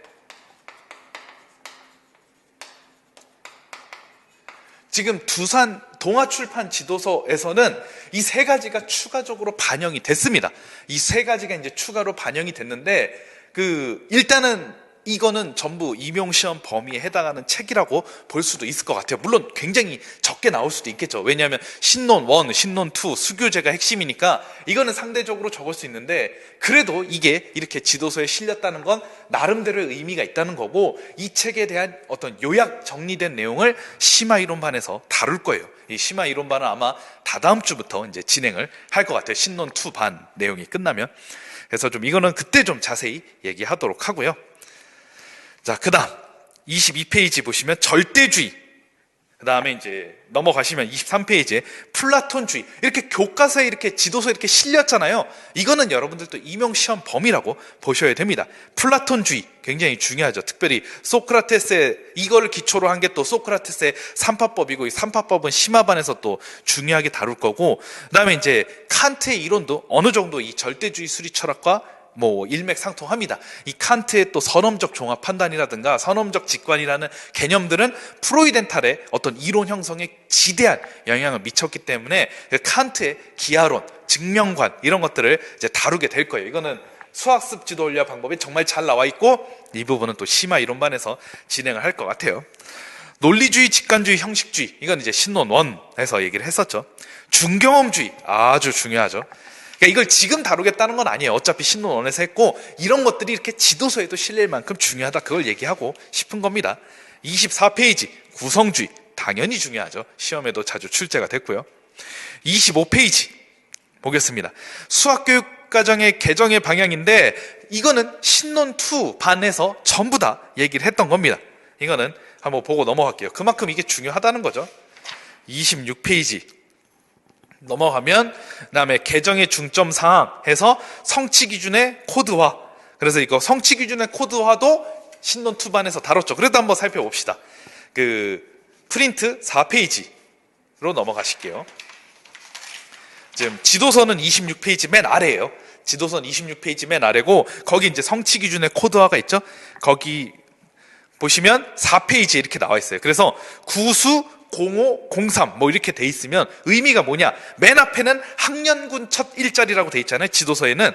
지금 두산 동아출판 지도서에서는 이 세 가지가 추가적으로 반영이 됐습니다. 이 세 가지가 이제 추가로 반영이 됐는데 일단은 이거는 전부 임용시험 범위에 해당하는 책이라고 볼 수도 있을 것 같아요. 물론 굉장히 적게 나올 수도 있겠죠. 왜냐하면 신론 1, 신론 2, 수교재가 핵심이니까 이거는 상대적으로 적을 수 있는데 그래도 이게 이렇게 지도서에 실렸다는 건 나름대로의 의미가 있다는 거고 이 책에 대한 어떤 요약 정리된 내용을 심화이론반에서 다룰 거예요. 이 심화이론반은 아마 다다음 주부터 이제 진행을 할 것 같아요. 신론 2 반 내용이 끝나면. 그래서 좀 이거는 그때 좀 자세히 얘기하도록 하고요. 자, 그 다음 22페이지 보시면 절대주의, 그 다음에 이제 넘어가시면 23페이지에 플라톤주의. 이렇게 교과서에 이렇게 지도서에 이렇게 실렸잖아요. 이거는 여러분들도 임용시험 범위라고 보셔야 됩니다. 플라톤주의 굉장히 중요하죠. 특별히 소크라테스의 이거를 기초로 한 게 또 소크라테스의 삼파법이고 이 삼파법은 심화반에서 또 중요하게 다룰 거고 그 다음에 이제 칸트의 이론도 어느 정도 이 절대주의 수리 철학과 뭐 일맥상통합니다. 이 칸트의 또 선험적 종합 판단이라든가 선험적 직관이라는 개념들은 프로이덴탈의 어떤 이론 형성에 지대한 영향을 미쳤기 때문에 칸트의 기하론, 증명관 이런 것들을 이제 다루게 될 거예요. 이거는 수학습 지도 원리화 방법이 정말 잘 나와 있고 이 부분은 또 심화 이론반에서 진행을 할 것 같아요. 논리주의, 직관주의, 형식주의 이건 이제 신론 1에서 얘기를 했었죠. 중경험주의 아주 중요하죠. 그러니까 이걸 지금 다루겠다는 건 아니에요. 어차피 신론 1에서 했고 이런 것들이 이렇게 지도서에도 실릴 만큼 중요하다 그걸 얘기하고 싶은 겁니다. 24페이지 구성주의 당연히 중요하죠. 시험에도 자주 출제가 됐고요. 25페이지 보겠습니다. 수학교육과정의 개정의 방향인데 이거는 신론 2 반에서 전부 다 얘기를 했던 겁니다. 이거는 한번 보고 넘어갈게요. 그만큼 이게 중요하다는 거죠. 26페이지 넘어가면 그다음에 개정의 중점 사항 해서 성취 기준의 코드화. 그래서 이거 성취 기준의 코드화도 신론 2반에서 다뤘죠. 그래도 한번 살펴봅시다. 프린트 4페이지로 넘어가실게요. 지금 지도서는 26페이지 맨 아래예요. 지도서는 26페이지 맨 아래고 거기 이제 성취 기준의 코드화가 있죠. 거기 보시면 4페이지에 이렇게 나와 있어요. 그래서 구수 05, 03 뭐 이렇게 돼 있으면 의미가 뭐냐? 맨 앞에는 학년군 첫 일자리라고 돼 있잖아요. 지도서에는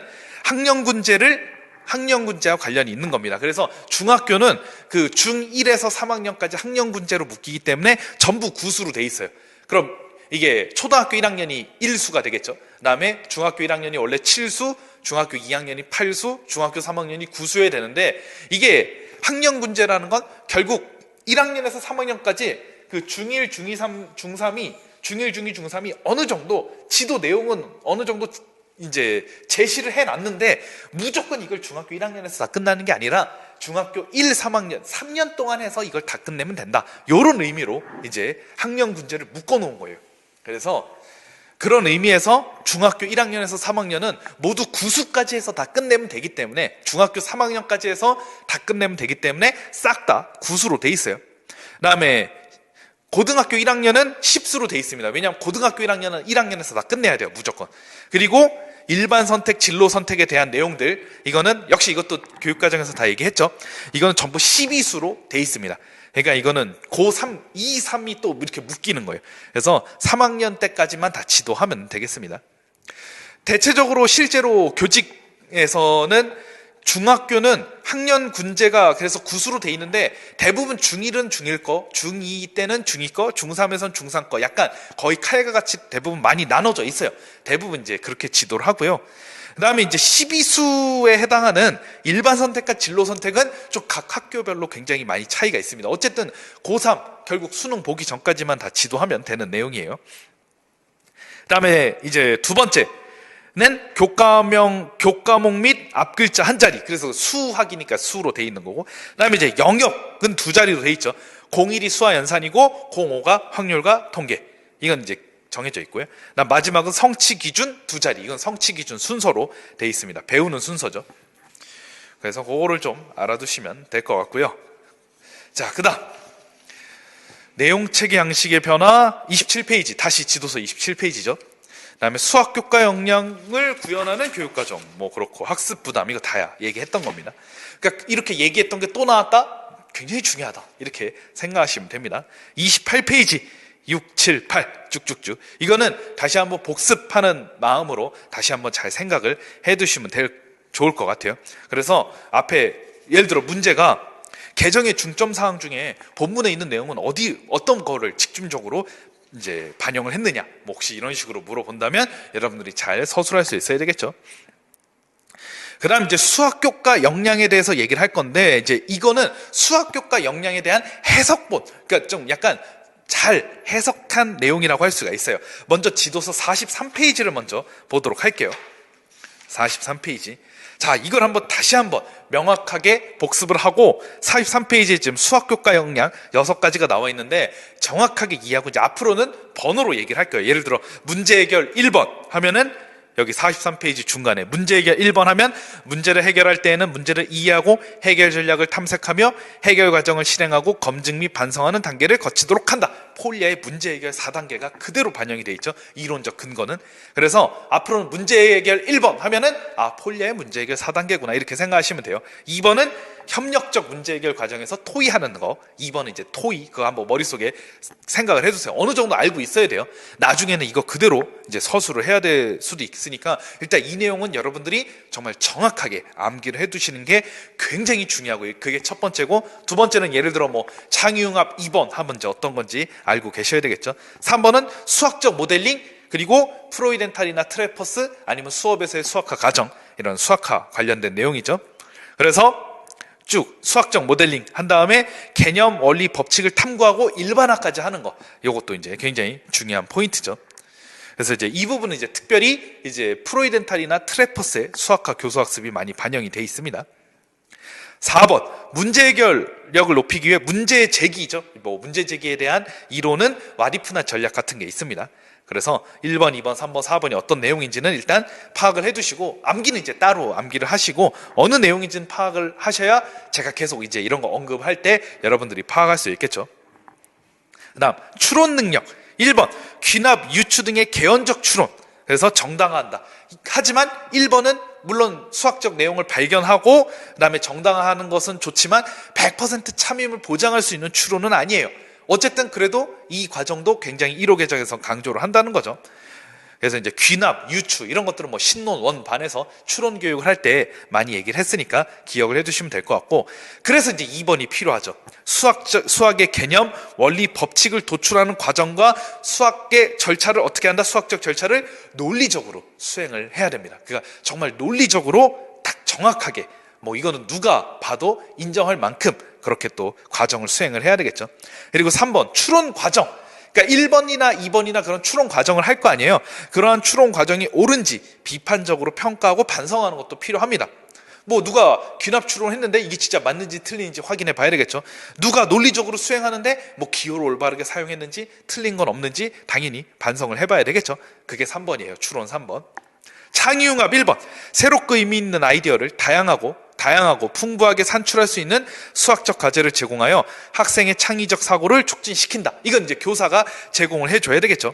학년군제와 관련이 있는 겁니다. 그래서 중학교는 그 중1에서 3학년까지 학년군제로 묶이기 때문에 전부 구수로 돼 있어요. 그럼 이게 초등학교 1학년이 1수가 되겠죠. 그다음에 중학교 1학년이 원래 7수, 중학교 2학년이 8수, 중학교 3학년이 9수여야 되는데 이게 학년군제라는 건 결국 1학년에서 3학년까지 그 중1, 중2, 중3이 중1, 중2, 중3이 어느 정도 지도 내용은 어느 정도 이제 제시를 해놨는데 무조건 이걸 중학교 1학년에서 다 끝나는 게 아니라 중학교 1, 3학년, 3년 동안 해서 이걸 다 끝내면 된다. 이런 의미로 이제 학년 군제를 묶어놓은 거예요. 그래서 그런 의미에서 중학교 1학년에서 3학년은 모두 구수까지 해서 다 끝내면 되기 때문에 중학교 3학년까지 해서 다 끝내면 되기 때문에 싹 다 구수로 돼 있어요. 그 다음에 고등학교 1학년은 10수로 돼 있습니다. 왜냐하면 고등학교 1학년은 1학년에서 다 끝내야 돼요. 무조건. 그리고 일반 선택, 진로 선택에 대한 내용들, 이거는 역시 이것도 교육과정에서 다 얘기했죠. 이거는 전부 12수로 돼 있습니다. 그러니까 이거는 고3, 2, 3이 또 이렇게 묶이는 거예요. 그래서 3학년 때까지만 다 지도하면 되겠습니다. 대체적으로 실제로 교직에서는 중학교는 학년 군제가 그래서 구수로 돼 있는데 대부분 중1은 중1 거, 중2 때는 중2 거, 중3에선 중3 거, 약간 거의 칼과 같이 대부분 많이 나눠져 있어요. 대부분 이제 그렇게 지도를 하고요. 그 다음에 이제 12수에 해당하는 일반 선택과 진로 선택은 좀 각 학교별로 굉장히 많이 차이가 있습니다. 어쨌든 고3 결국 수능 보기 전까지만 다 지도하면 되는 내용이에요. 그 다음에 이제 두 번째 는 교과목 및 앞글자 한 자리. 그래서 수학이니까 수로 돼 있는 거고. 그다음에 이제 영역은 두 자리로 돼 있죠. 01이 수와 연산이고 05가 확률과 통계. 이건 이제 정해져 있고요. 그다음 마지막은 성취 기준 두 자리. 이건 성취 기준 순서로 돼 있습니다. 배우는 순서죠. 그래서 그거를 좀 알아두시면 될 것 같고요. 자, 그다음 내용 체계 양식의 변화 27페이지. 다시 지도서 27페이지죠. 그다음에 수학 교과 역량을 구현하는 교육과정, 뭐 그렇고 학습 부담, 이거 다야 얘기했던 겁니다. 그러니까 이렇게 얘기했던 게 또 나왔다? 굉장히 중요하다 이렇게 생각하시면 됩니다. 28페이지 6, 7, 8 쭉쭉쭉. 이거는 다시 한번 복습하는 마음으로 다시 한번 잘 생각을 해두시면 좋을 것 같아요. 그래서 앞에 예를 들어 문제가 개정의 중점 사항 중에 본문에 있는 내용은 어떤 거를 집중적으로 이제 반영을 했느냐, 뭐 혹시 이런 식으로 물어본다면 여러분들이 잘 서술할 수 있어야 되겠죠. 그 다음 이제 수학교과 역량에 대해서 얘기를 할 건데, 이제 이거는 수학교과 역량에 대한 해석본, 그러니까 좀 약간 잘 해석한 내용이라고 할 수가 있어요. 먼저 지도서 43페이지를 먼저 보도록 할게요. 43페이지. 자, 이걸 다시 한번 명확하게 복습을 하고 43페이지에 지금 수학교과 역량 6가지가 나와 있는데 정확하게 이해하고 이제 앞으로는 번호로 얘기를 할 거예요. 예를 들어 문제 해결 1번 하면은 여기 43페이지 중간에 문제 해결 1번 하면 문제를 해결할 때에는 문제를 이해하고 해결 전략을 탐색하며 해결 과정을 실행하고 검증 및 반성하는 단계를 거치도록 한다. 폴리아의 문제 해결 4단계가 그대로 반영이 돼 있죠. 이론적 근거는. 그래서 앞으로는 문제 해결 1번 하면은 폴리아의 문제 해결 4단계구나 이렇게 생각하시면 돼요. 2번은 협력적 문제 해결 과정에서 토의하는 거. 2번은 이제 토의. 그거 한번 머릿속에 생각을 해두세요. 어느 정도 알고 있어야 돼요. 나중에는 이거 그대로 이제 서술을 해야 될 수도 있으니까 일단 이 내용은 여러분들이 정말 정확하게 암기를 해두시는 게 굉장히 중요하고요. 그게 첫 번째고, 두 번째는 예를 들어 뭐 창의융합 2번 하면 이제 어떤 건지 알고 계셔야 되겠죠. 3번은 수학적 모델링, 그리고 프로이덴탈이나 트레퍼스 아니면 수업에서의 수학화 과정, 이런 수학화 관련된 내용이죠. 그래서 쭉 수학적 모델링 한 다음에 개념, 원리, 법칙을 탐구하고 일반화까지 하는 거. 이것도 이제 굉장히 중요한 포인트죠. 그래서 이제 이 부분은 이제 특별히 이제 프로이덴탈이나 트레퍼스의 수학화 교수학습이 많이 반영이 돼 있습니다. 4번 문제 해결력을 높이기 위해 문제 제기죠. 뭐 문제 제기에 대한 이론은 와리프나 전략 같은 게 있습니다. 그래서 1번, 2번, 3번, 4번이 어떤 내용인지는 일단 파악을 해두시고 암기는 이제 따로 암기를 하시고 어느 내용인지는 파악을 하셔야 제가 계속 이제 이런 거 언급할 때 여러분들이 파악할 수 있겠죠. 그 다음 추론 능력. 1번 귀납, 유추 등의 개연적 추론. 그래서 정당화한다. 하지만 1번은 물론 수학적 내용을 발견하고 그 다음에 정당화하는 것은 좋지만 100% 참임을 보장할 수 있는 추론은 아니에요. 어쨌든 그래도 이 과정도 굉장히 1호 개정에서 강조를 한다는 거죠. 그래서 이제 귀납, 유추 이런 것들은 뭐 신론 원반에서 추론 교육을 할 때 많이 얘기를 했으니까 기억을 해두시면 될 것 같고, 그래서 이제 2번이 필요하죠. 수학의 개념, 원리, 법칙을 도출하는 과정과 수학의 절차를 어떻게 한다? 수학적 절차를 논리적으로 수행을 해야 됩니다. 그러니까 정말 논리적으로 딱 정확하게 뭐 이거는 누가 봐도 인정할 만큼 그렇게 또 과정을 수행을 해야 되겠죠. 그리고 3번 추론 과정. 그러니까 1번이나 2번이나 그런 추론 과정을 할 거 아니에요. 그러한 추론 과정이 옳은지 비판적으로 평가하고 반성하는 것도 필요합니다. 뭐 누가 귀납 추론했는데 이게 진짜 맞는지 틀린지 확인해 봐야 되겠죠. 누가 논리적으로 수행하는데 뭐 기호를 올바르게 사용했는지 틀린 건 없는지 당연히 반성을 해봐야 되겠죠. 그게 3번이에요. 추론 3번. 창의융합 1번. 새롭고 의미 있는 아이디어를 다양하고 풍부하게 산출할 수 있는 수학적 과제를 제공하여 학생의 창의적 사고를 촉진시킨다. 이건 이제 교사가 제공을 해줘야 되겠죠.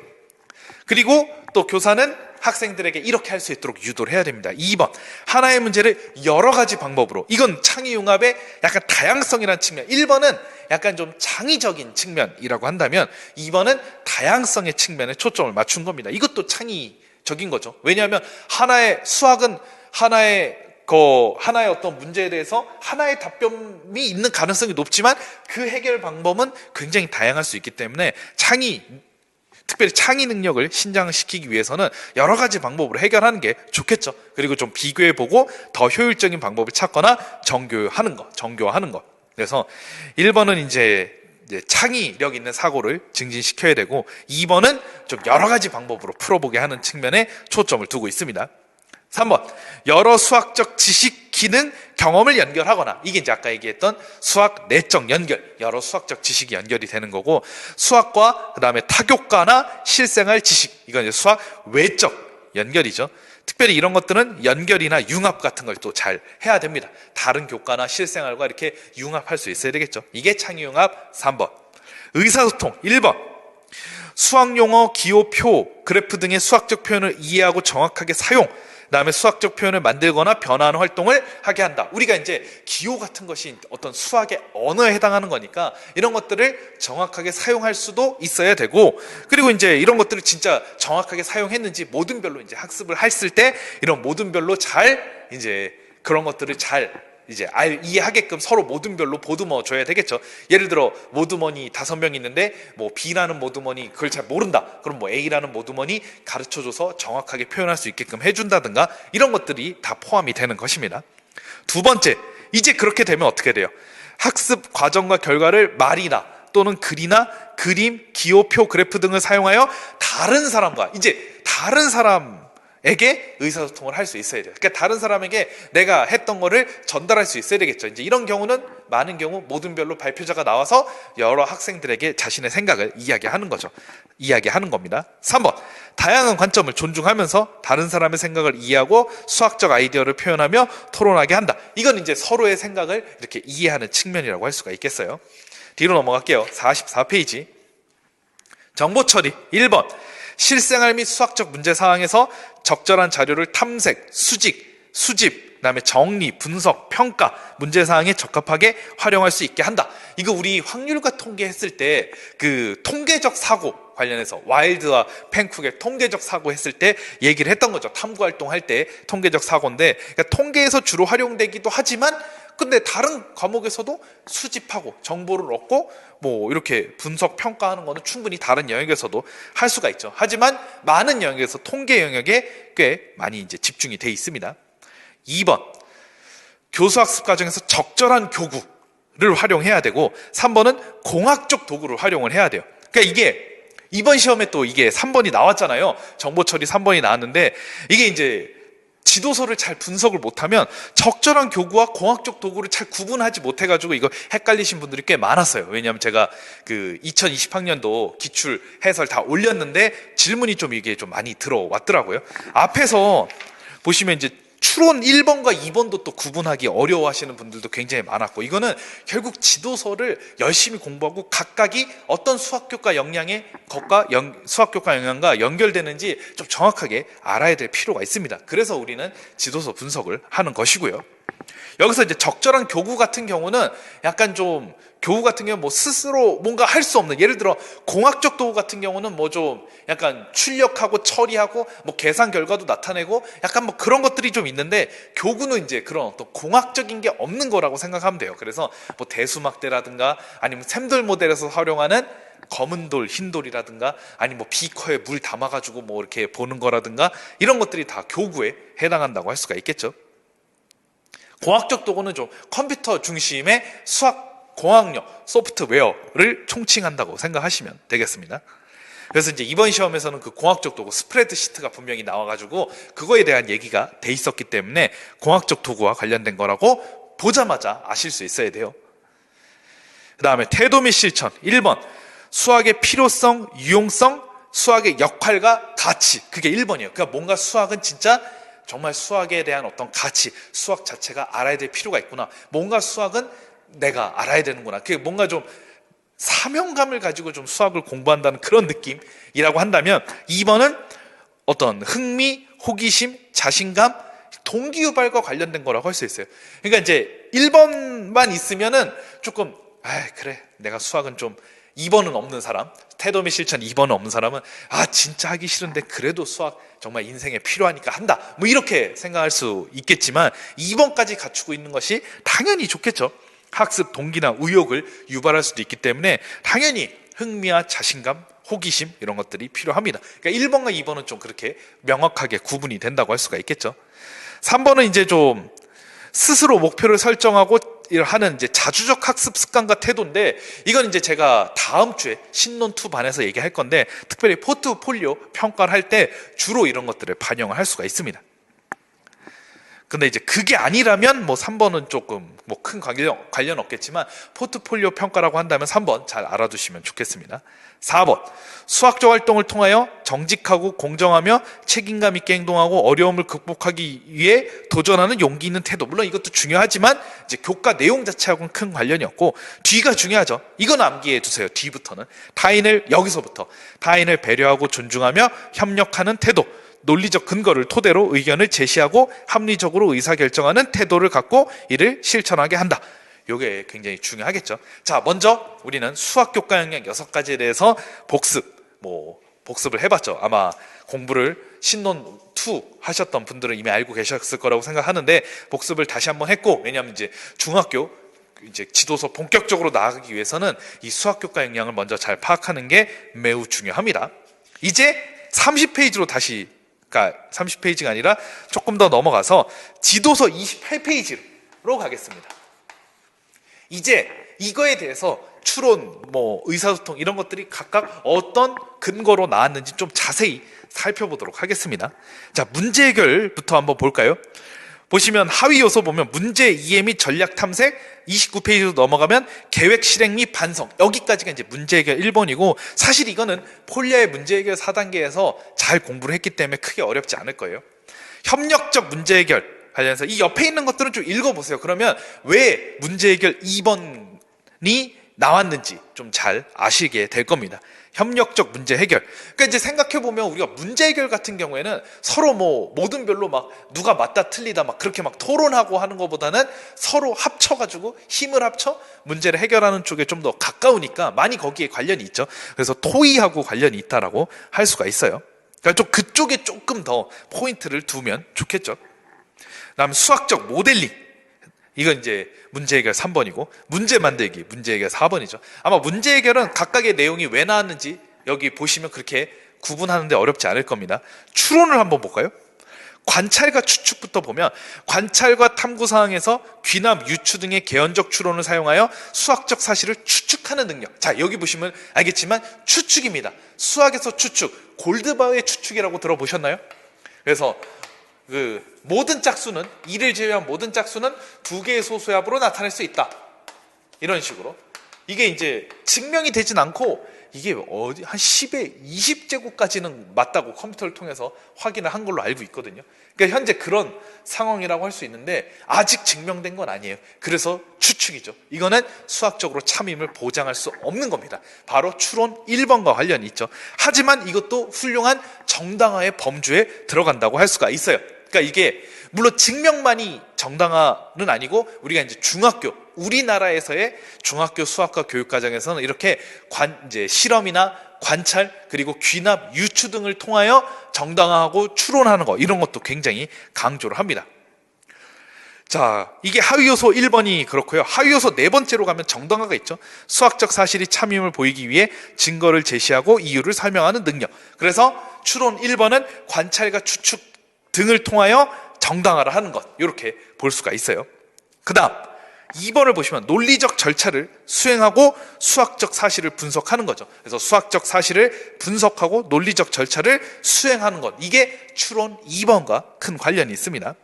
그리고 또 교사는 학생들에게 이렇게 할 수 있도록 유도를 해야 됩니다. 2번. 하나의 문제를 여러 가지 방법으로. 이건 창의융합의 약간 다양성이라는 측면. 1번은 약간 좀 창의적인 측면이라고 한다면 2번은 다양성의 측면에 초점을 맞춘 겁니다. 이것도 창의적인 거죠. 왜냐하면 수학은 하나의 어떤 문제에 대해서 하나의 답변이 있는 가능성이 높지만 그 해결 방법은 굉장히 다양할 수 있기 때문에 특별히 창의 능력을 신장시키기 위해서는 여러 가지 방법으로 해결하는 게 좋겠죠. 그리고 좀 비교해보고 더 효율적인 방법을 찾거나 정교화하는 거. 그래서 1번은 이제 창의력 있는 사고를 증진시켜야 되고 2번은 좀 여러 가지 방법으로 풀어보게 하는 측면에 초점을 두고 있습니다. 3번. 여러 수학적 지식, 기능, 경험을 연결하거나. 이게 이제 아까 얘기했던 수학 내적 연결. 여러 수학적 지식이 연결이 되는 거고, 수학과 그다음에 타교과나 실생활 지식. 이건 이제 수학 외적 연결이죠. 특별히 이런 것들은 연결이나 융합 같은 걸 또 잘 해야 됩니다. 다른 교과나 실생활과 이렇게 융합할 수 있어야 되겠죠. 이게 창의융합 3번. 의사소통 1번. 수학 용어, 기호, 표, 그래프 등의 수학적 표현을 이해하고 정확하게 사용. 그다음에 수학적 표현을 만들거나 변화하는 활동을 하게 한다. 우리가 이제 기호 같은 것이 어떤 수학의 언어에 해당하는 거니까 이런 것들을 정확하게 사용할 수도 있어야 되고, 그리고 이제 이런 것들을 진짜 정확하게 사용했는지 모든별로 이제 학습을 했을 때 이런 모든별로 잘 이제 그런 것들을 잘 이제 이해하게끔 서로 모둠별로 보듬어 줘야 되겠죠. 예를 들어 모두머니 5명 있는데 뭐 B라는 모두머니 그걸 잘 모른다. 그럼 뭐 A라는 모두머니 가르쳐줘서 정확하게 표현할 수 있게끔 해준다든가 이런 것들이 다 포함이 되는 것입니다. 두 번째, 이제 그렇게 되면 어떻게 돼요? 학습 과정과 결과를 말이나 또는 글이나 그림, 기호, 표, 그래프 등을 사용하여 다른 사람에게 의사소통을 할 수 있어야 돼요. 그러니까 다른 사람에게 내가 했던 거를 전달할 수 있어야 되겠죠. 이제 이런 경우는 많은 경우 모든별로 발표자가 나와서 여러 학생들에게 자신의 생각을 이야기하는 겁니다. 3번. 다양한 관점을 존중하면서 다른 사람의 생각을 이해하고 수학적 아이디어를 표현하며 토론하게 한다. 이건 이제 서로의 생각을 이렇게 이해하는 측면이라고 할 수가 있겠어요. 뒤로 넘어갈게요. 44페이지. 정보 처리 1번. 실생활 및 수학적 문제 사항에서 적절한 자료를 탐색, 수집, 그다음에 정리, 분석, 평가, 문제 사항에 적합하게 활용할 수 있게 한다. 이거 우리 확률과 통계했을 때 그 통계적 사고 관련해서 와일드와 펜쿡의 통계적 사고 했을 때 얘기를 했던 거죠. 탐구 활동할 때 통계적 사고인데, 그러니까 통계에서 주로 활용되기도 하지만 근데 다른 과목에서도 수집하고 정보를 얻고 뭐 이렇게 분석 평가하는 거는 충분히 다른 영역에서도 할 수가 있죠. 하지만 많은 영역에서 통계 영역에 꽤 많이 이제 집중이 돼 있습니다. 2번. 교수학습 과정에서 적절한 교구를 활용해야 되고, 3번은 공학적 도구를 활용을 해야 돼요. 그러니까 이게 이번 시험에 또 이게 3번이 나왔잖아요. 정보 처리 3번이 나왔는데, 이게 이제 지도서를 잘 분석을 못하면 적절한 교구와 공학적 도구를 잘 구분하지 못해가지고 이거 헷갈리신 분들이 꽤 많았어요. 왜냐하면 제가 그 2020학년도 기출 해설 다 올렸는데 질문이 좀 이게 좀 많이 들어왔더라고요. 앞에서 보시면 이제 추론 1번과 2번도 또 구분하기 어려워하시는 분들도 굉장히 많았고, 이거는 결국 지도서를 열심히 공부하고 각각이 어떤 수학교과 영향과 연결되는지 좀 정확하게 알아야 될 필요가 있습니다. 그래서 우리는 지도서 분석을 하는 것이고요. 여기서 이제 적절한 교구 같은 경우는 약간 좀 뭐 스스로 뭔가 할 수 없는, 예를 들어 공학적 도구 같은 경우는 뭐 좀 약간 출력하고 처리하고 뭐 계산 결과도 나타내고 약간 뭐 그런 것들이 좀 있는데, 교구는 이제 그런 어떤 공학적인 게 없는 거라고 생각하면 돼요. 그래서 뭐 대수막대라든가 아니면 샘돌 모델에서 활용하는 검은 돌, 흰 돌이라든가 아니면 뭐 비커에 물 담아가지고 뭐 이렇게 보는 거라든가 이런 것들이 다 교구에 해당한다고 할 수가 있겠죠. 공학적 도구는 좀 컴퓨터 중심의 수학 공학력, 소프트웨어를 총칭한다고 생각하시면 되겠습니다. 그래서 이제 이번 시험에서는 그 공학적 도구 스프레드시트가 분명히 나와가지고 그거에 대한 얘기가 돼 있었기 때문에 공학적 도구와 관련된 거라고 보자마자 아실 수 있어야 돼요. 그 다음에 태도 및 실천 1번 수학의 필요성, 유용성, 수학의 역할과 가치, 그게 1번이에요. 그러니까 뭔가 수학은 진짜 정말 수학에 대한 어떤 가치, 수학 자체가 알아야 될 필요가 있구나, 뭔가 수학은 내가 알아야 되는구나, 그게 뭔가 좀 사명감을 가지고 좀 수학을 공부한다는 그런 느낌이라고 한다면 2번은 어떤 흥미, 호기심, 자신감, 동기유발과 관련된 거라고 할 수 있어요. 그러니까 이제 1번만 있으면은 조금 그래 내가 수학은 좀, 2번은 없는 사람, 태도 및 실천 2번은 없는 사람은 진짜 하기 싫은데 그래도 수학 정말 인생에 필요하니까 한다, 뭐 이렇게 생각할 수 있겠지만 2번까지 갖추고 있는 것이 당연히 좋겠죠. 학습 동기나 의욕을 유발할 수도 있기 때문에 당연히 흥미와 자신감, 호기심 이런 것들이 필요합니다. 그러니까 1번과 2번은 좀 그렇게 명확하게 구분이 된다고 할 수가 있겠죠. 3번은 이제 좀 스스로 목표를 설정하고 하는 이제 자주적 학습 습관과 태도인데, 이건 이제 제가 다음 주에 신논2 반에서 얘기할 건데, 특별히 포트폴리오 평가를 할 때 주로 이런 것들을 반영을 할 수가 있습니다. 근데 이제 그게 아니라면 뭐 3번은 조금 뭐 큰 관련 없겠지만 포트폴리오 평가라고 한다면 3번 잘 알아두시면 좋겠습니다. 4번 수학적 활동을 통하여 정직하고 공정하며 책임감 있게 행동하고 어려움을 극복하기 위해 도전하는 용기 있는 태도. 물론 이것도 중요하지만 이제 교과 내용 자체하고는 큰 관련이 없고 뒤가 중요하죠. 이건 암기해 두세요. 뒤부터는 여기서부터 타인을 배려하고 존중하며 협력하는 태도, 논리적 근거를 토대로 의견을 제시하고 합리적으로 의사결정하는 태도를 갖고 이를 실천하게 한다. 이게 굉장히 중요하겠죠. 자, 먼저 우리는 수학 교과 영역 6가지에 대해서 복습을 해봤죠. 아마 공부를 신논2 하셨던 분들은 이미 알고 계셨을 거라고 생각하는데 복습을 다시 한번 했고, 왜냐하면 이제 중학교 이제 지도서 본격적으로 나아가기 위해서는 이 수학 교과 영역을 먼저 잘 파악하는 게 매우 중요합니다. 이제 30페이지로 다시, 그러니까 30페이지가 아니라 조금 더 넘어가서 지도서 28페이지로 가겠습니다. 이제 이거에 대해서 추론, 의사소통 이런 것들이 각각 어떤 근거로 나왔는지 좀 자세히 살펴보도록 하겠습니다. 자, 문제 해결부터 한번 볼까요? 보시면 하위 요소 보면 문제 이해 및 전략 탐색 29페이지로 넘어가면 계획 실행 및 반성, 여기까지가 이제 문제 해결 1번이고, 사실 이거는 폴리아의 문제 해결 4단계에서 잘 공부를 했기 때문에 크게 어렵지 않을 거예요. 협력적 문제 해결 관련해서 이 옆에 있는 것들은 좀 읽어보세요. 그러면 왜 문제 해결 2번이 나왔는지 좀 잘 아시게 될 겁니다. 협력적 문제 해결. 그러니까 이제 생각해보면 우리가 문제 해결 같은 경우에는 서로 모든 별로 누가 맞다 틀리다 그렇게 토론하고 하는 것보다는 서로 합쳐가지고 힘을 합쳐 문제를 해결하는 쪽에 좀 더 가까우니까 많이 거기에 관련이 있죠. 그래서 토의하고 관련이 있다라고 할 수가 있어요. 그러니까 좀 그쪽에 조금 더 포인트를 두면 좋겠죠. 그다음 수학적 모델링. 이건 이제 문제 해결 3번이고, 문제 만들기, 문제 해결 4번이죠. 아마 문제 해결은 각각의 내용이 왜 나왔는지 여기 보시면 그렇게 구분하는데 어렵지 않을 겁니다. 추론을 한번 볼까요? 관찰과 추측부터 보면 관찰과 탐구 사항에서 귀납, 유추 등의 개연적 추론을 사용하여 수학적 사실을 추측하는 능력. 자, 여기 보시면 알겠지만 추측입니다. 수학에서 추측, 골드바흐의 추측이라고 들어보셨나요? 그래서 모든 짝수는, 2를 제외한 모든 짝수는 2개의 소수의 합으로 나타낼 수 있다. 이런 식으로. 이게 이제 증명이 되진 않고 이게 한 10의 20제곱까지는 맞다고 컴퓨터를 통해서 확인을 한 걸로 알고 있거든요. 그러니까 현재 그런 상황이라고 할 수 있는데 아직 증명된 건 아니에요. 그래서 추측이죠. 이거는 수학적으로 참임을 보장할 수 없는 겁니다. 바로 추론 1번과 관련이 있죠. 하지만 이것도 훌륭한 정당화의 범주에 들어간다고 할 수가 있어요. 그러니까 이게 물론 증명만이 정당화는 아니고, 우리가 이제 우리나라에서의 중학교 수학과 교육과정에서는 이렇게 이제 실험이나 관찰, 그리고 귀납, 유추 등을 통하여 정당화하고 추론하는 거, 이런 것도 굉장히 강조를 합니다. 자, 이게 하위 요소 1번이 그렇고요. 하위 요소 4번째로 가면 정당화가 있죠. 수학적 사실이 참임을 보이기 위해 증거를 제시하고 이유를 설명하는 능력. 그래서 추론 1번은 관찰과 추측 등을 통하여 정당화를 하는 것, 이렇게 볼 수가 있어요. 그 다음 2번을 보시면 논리적 절차를 수행하고 수학적 사실을 분석하는 거죠. 그래서 수학적 사실을 분석하고 논리적 절차를 수행하는 것, 이게 추론 2번과 큰 관련이 있습니다.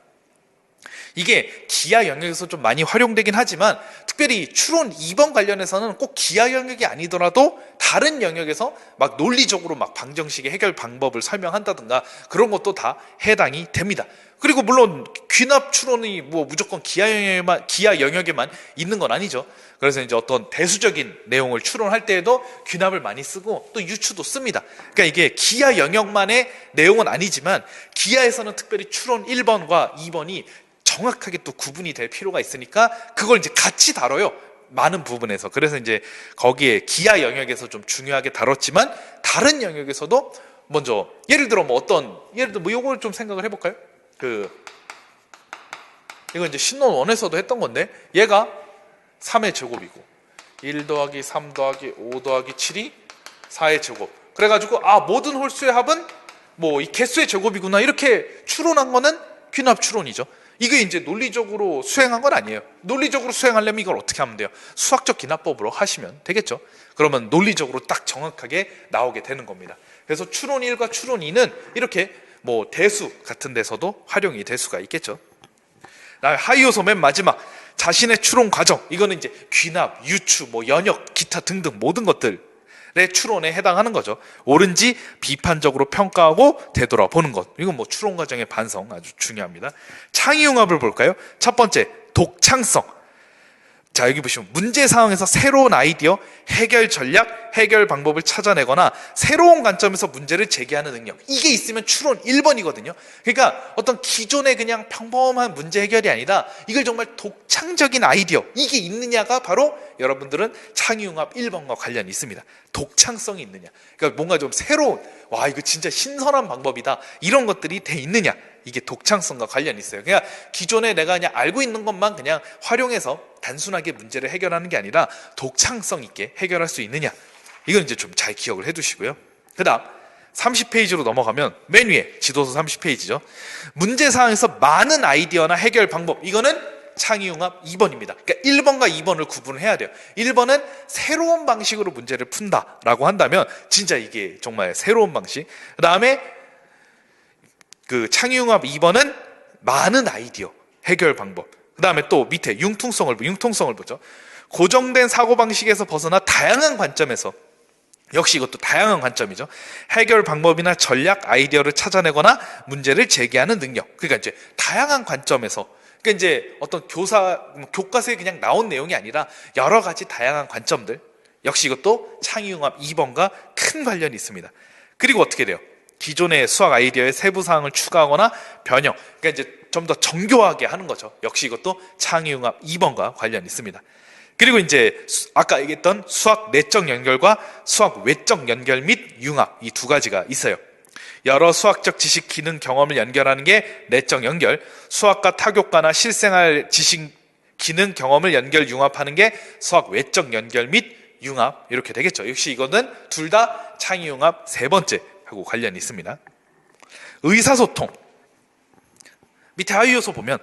이게 기하 영역에서 좀 많이 활용되긴 하지만 특별히 추론 2번 관련해서는 꼭 기하 영역이 아니더라도 다른 영역에서 막 논리적으로 막 방정식의 해결 방법을 설명한다든가 그런 것도 다 해당이 됩니다. 그리고 물론 귀납 추론이 뭐 무조건 기하 영역에만 있는 건 아니죠. 그래서 이제 어떤 대수적인 내용을 추론할 때에도 귀납을 많이 쓰고 또 유추도 씁니다. 그러니까 이게 기하 영역만의 내용은 아니지만 기하에서는 특별히 추론 1번과 2번이 정확하게 또 구분이 될 필요가 있으니까 그걸 이제 같이 다뤄요. 많은 부분에서. 그래서 이제 거기에 기하 영역에서 좀 중요하게 다뤘지만 다른 영역에서도 먼저 예를 들어 요걸 좀 생각을 해볼까요? 이거 이제 신론 1에서도 했던 건데 얘가 3의 제곱이고 1 더하기 3 더하기 5 더하기 7이 4의 제곱. 그래가지고 모든 홀수의 합은 뭐 이 개수의 제곱이구나 이렇게 추론한 거는 귀납 추론이죠. 이게 이제 논리적으로 수행한 건 아니에요. 논리적으로 수행하려면 이걸 어떻게 하면 돼요? 수학적 기납법으로 하시면 되겠죠. 그러면 논리적으로 딱 정확하게 나오게 되는 겁니다. 그래서 추론 1과 추론 2는 이렇게 뭐 대수 같은 데서도 활용이 될 수가 있겠죠. 하위 요소 맨 마지막 자신의 추론 과정, 이거는 이제 귀납, 유추, 뭐 연역, 기타 등등 모든 것들의 추론에 해당하는 거죠. 옳은지 비판적으로 평가하고 되돌아보는 것, 이건 뭐 추론 과정의 반성 아주 중요합니다. 창의융합을 볼까요? 첫 번째, 독창성. 자, 여기 보시면 문제 상황에서 새로운 아이디어, 해결 전략, 해결 방법을 찾아내거나 새로운 관점에서 문제를 제기하는 능력, 이게 있으면 추론 1번이거든요. 그러니까 어떤 기존의 그냥 평범한 문제 해결이 아니라 이걸 정말 독창적인 아이디어, 이게 있느냐가 바로 여러분들은 창의융합 1번과 관련이 있습니다. 독창성이 있느냐, 그러니까 뭔가 좀 새로운, 이거 진짜 신선한 방법이다, 이런 것들이 돼 있느냐, 이게 독창성과 관련이 있어요. 그냥 기존에 내가 그냥 알고 있는 것만 그냥 활용해서 단순하게 문제를 해결하는 게 아니라 독창성 있게 해결할 수 있느냐, 이건 이제 좀 잘 기억을 해두시고요. 그 다음 30페이지로 넘어가면 맨 위에 지도서 30페이지죠. 문제사항에서 많은 아이디어나 해결 방법, 이거는 창의융합 2번입니다. 그러니까 1번과 2번을 구분을 해야 돼요. 1번은 새로운 방식으로 문제를 푼다라고 한다면 진짜 이게 정말 새로운 방식. 그 다음에 창의융합 2번은 많은 아이디어, 해결 방법. 그 다음에 또 밑에 융통성을 보죠. 고정된 사고방식에서 벗어나 다양한 관점에서, 역시 이것도 다양한 관점이죠. 해결 방법이나 전략, 아이디어를 찾아내거나 문제를 제기하는 능력. 그러니까 이제 다양한 관점에서, 그러니까 이제 어떤 교과서에 그냥 나온 내용이 아니라 여러 가지 다양한 관점들. 역시 이것도 창의융합 2번과 큰 관련이 있습니다. 그리고 어떻게 돼요? 기존의 수학 아이디어의 세부 사항을 추가하거나 변형, 그러니까 이제 좀 더 정교하게 하는 거죠. 역시 이것도 창의융합 2번과 관련이 있습니다. 그리고 이제 아까 얘기했던 수학 내적 연결과 수학 외적 연결 및 융합, 이 두 가지가 있어요. 여러 수학적 지식, 기능, 경험을 연결하는 게 내적 연결, 수학과 타교과나 실생활 지식, 기능, 경험을 융합하는 게 수학 외적 연결 및 융합, 이렇게 되겠죠. 역시 이거는 둘 다 창의융합 3번째 하고 관련이 있습니다. 의사소통, 밑에 하위 요소 보면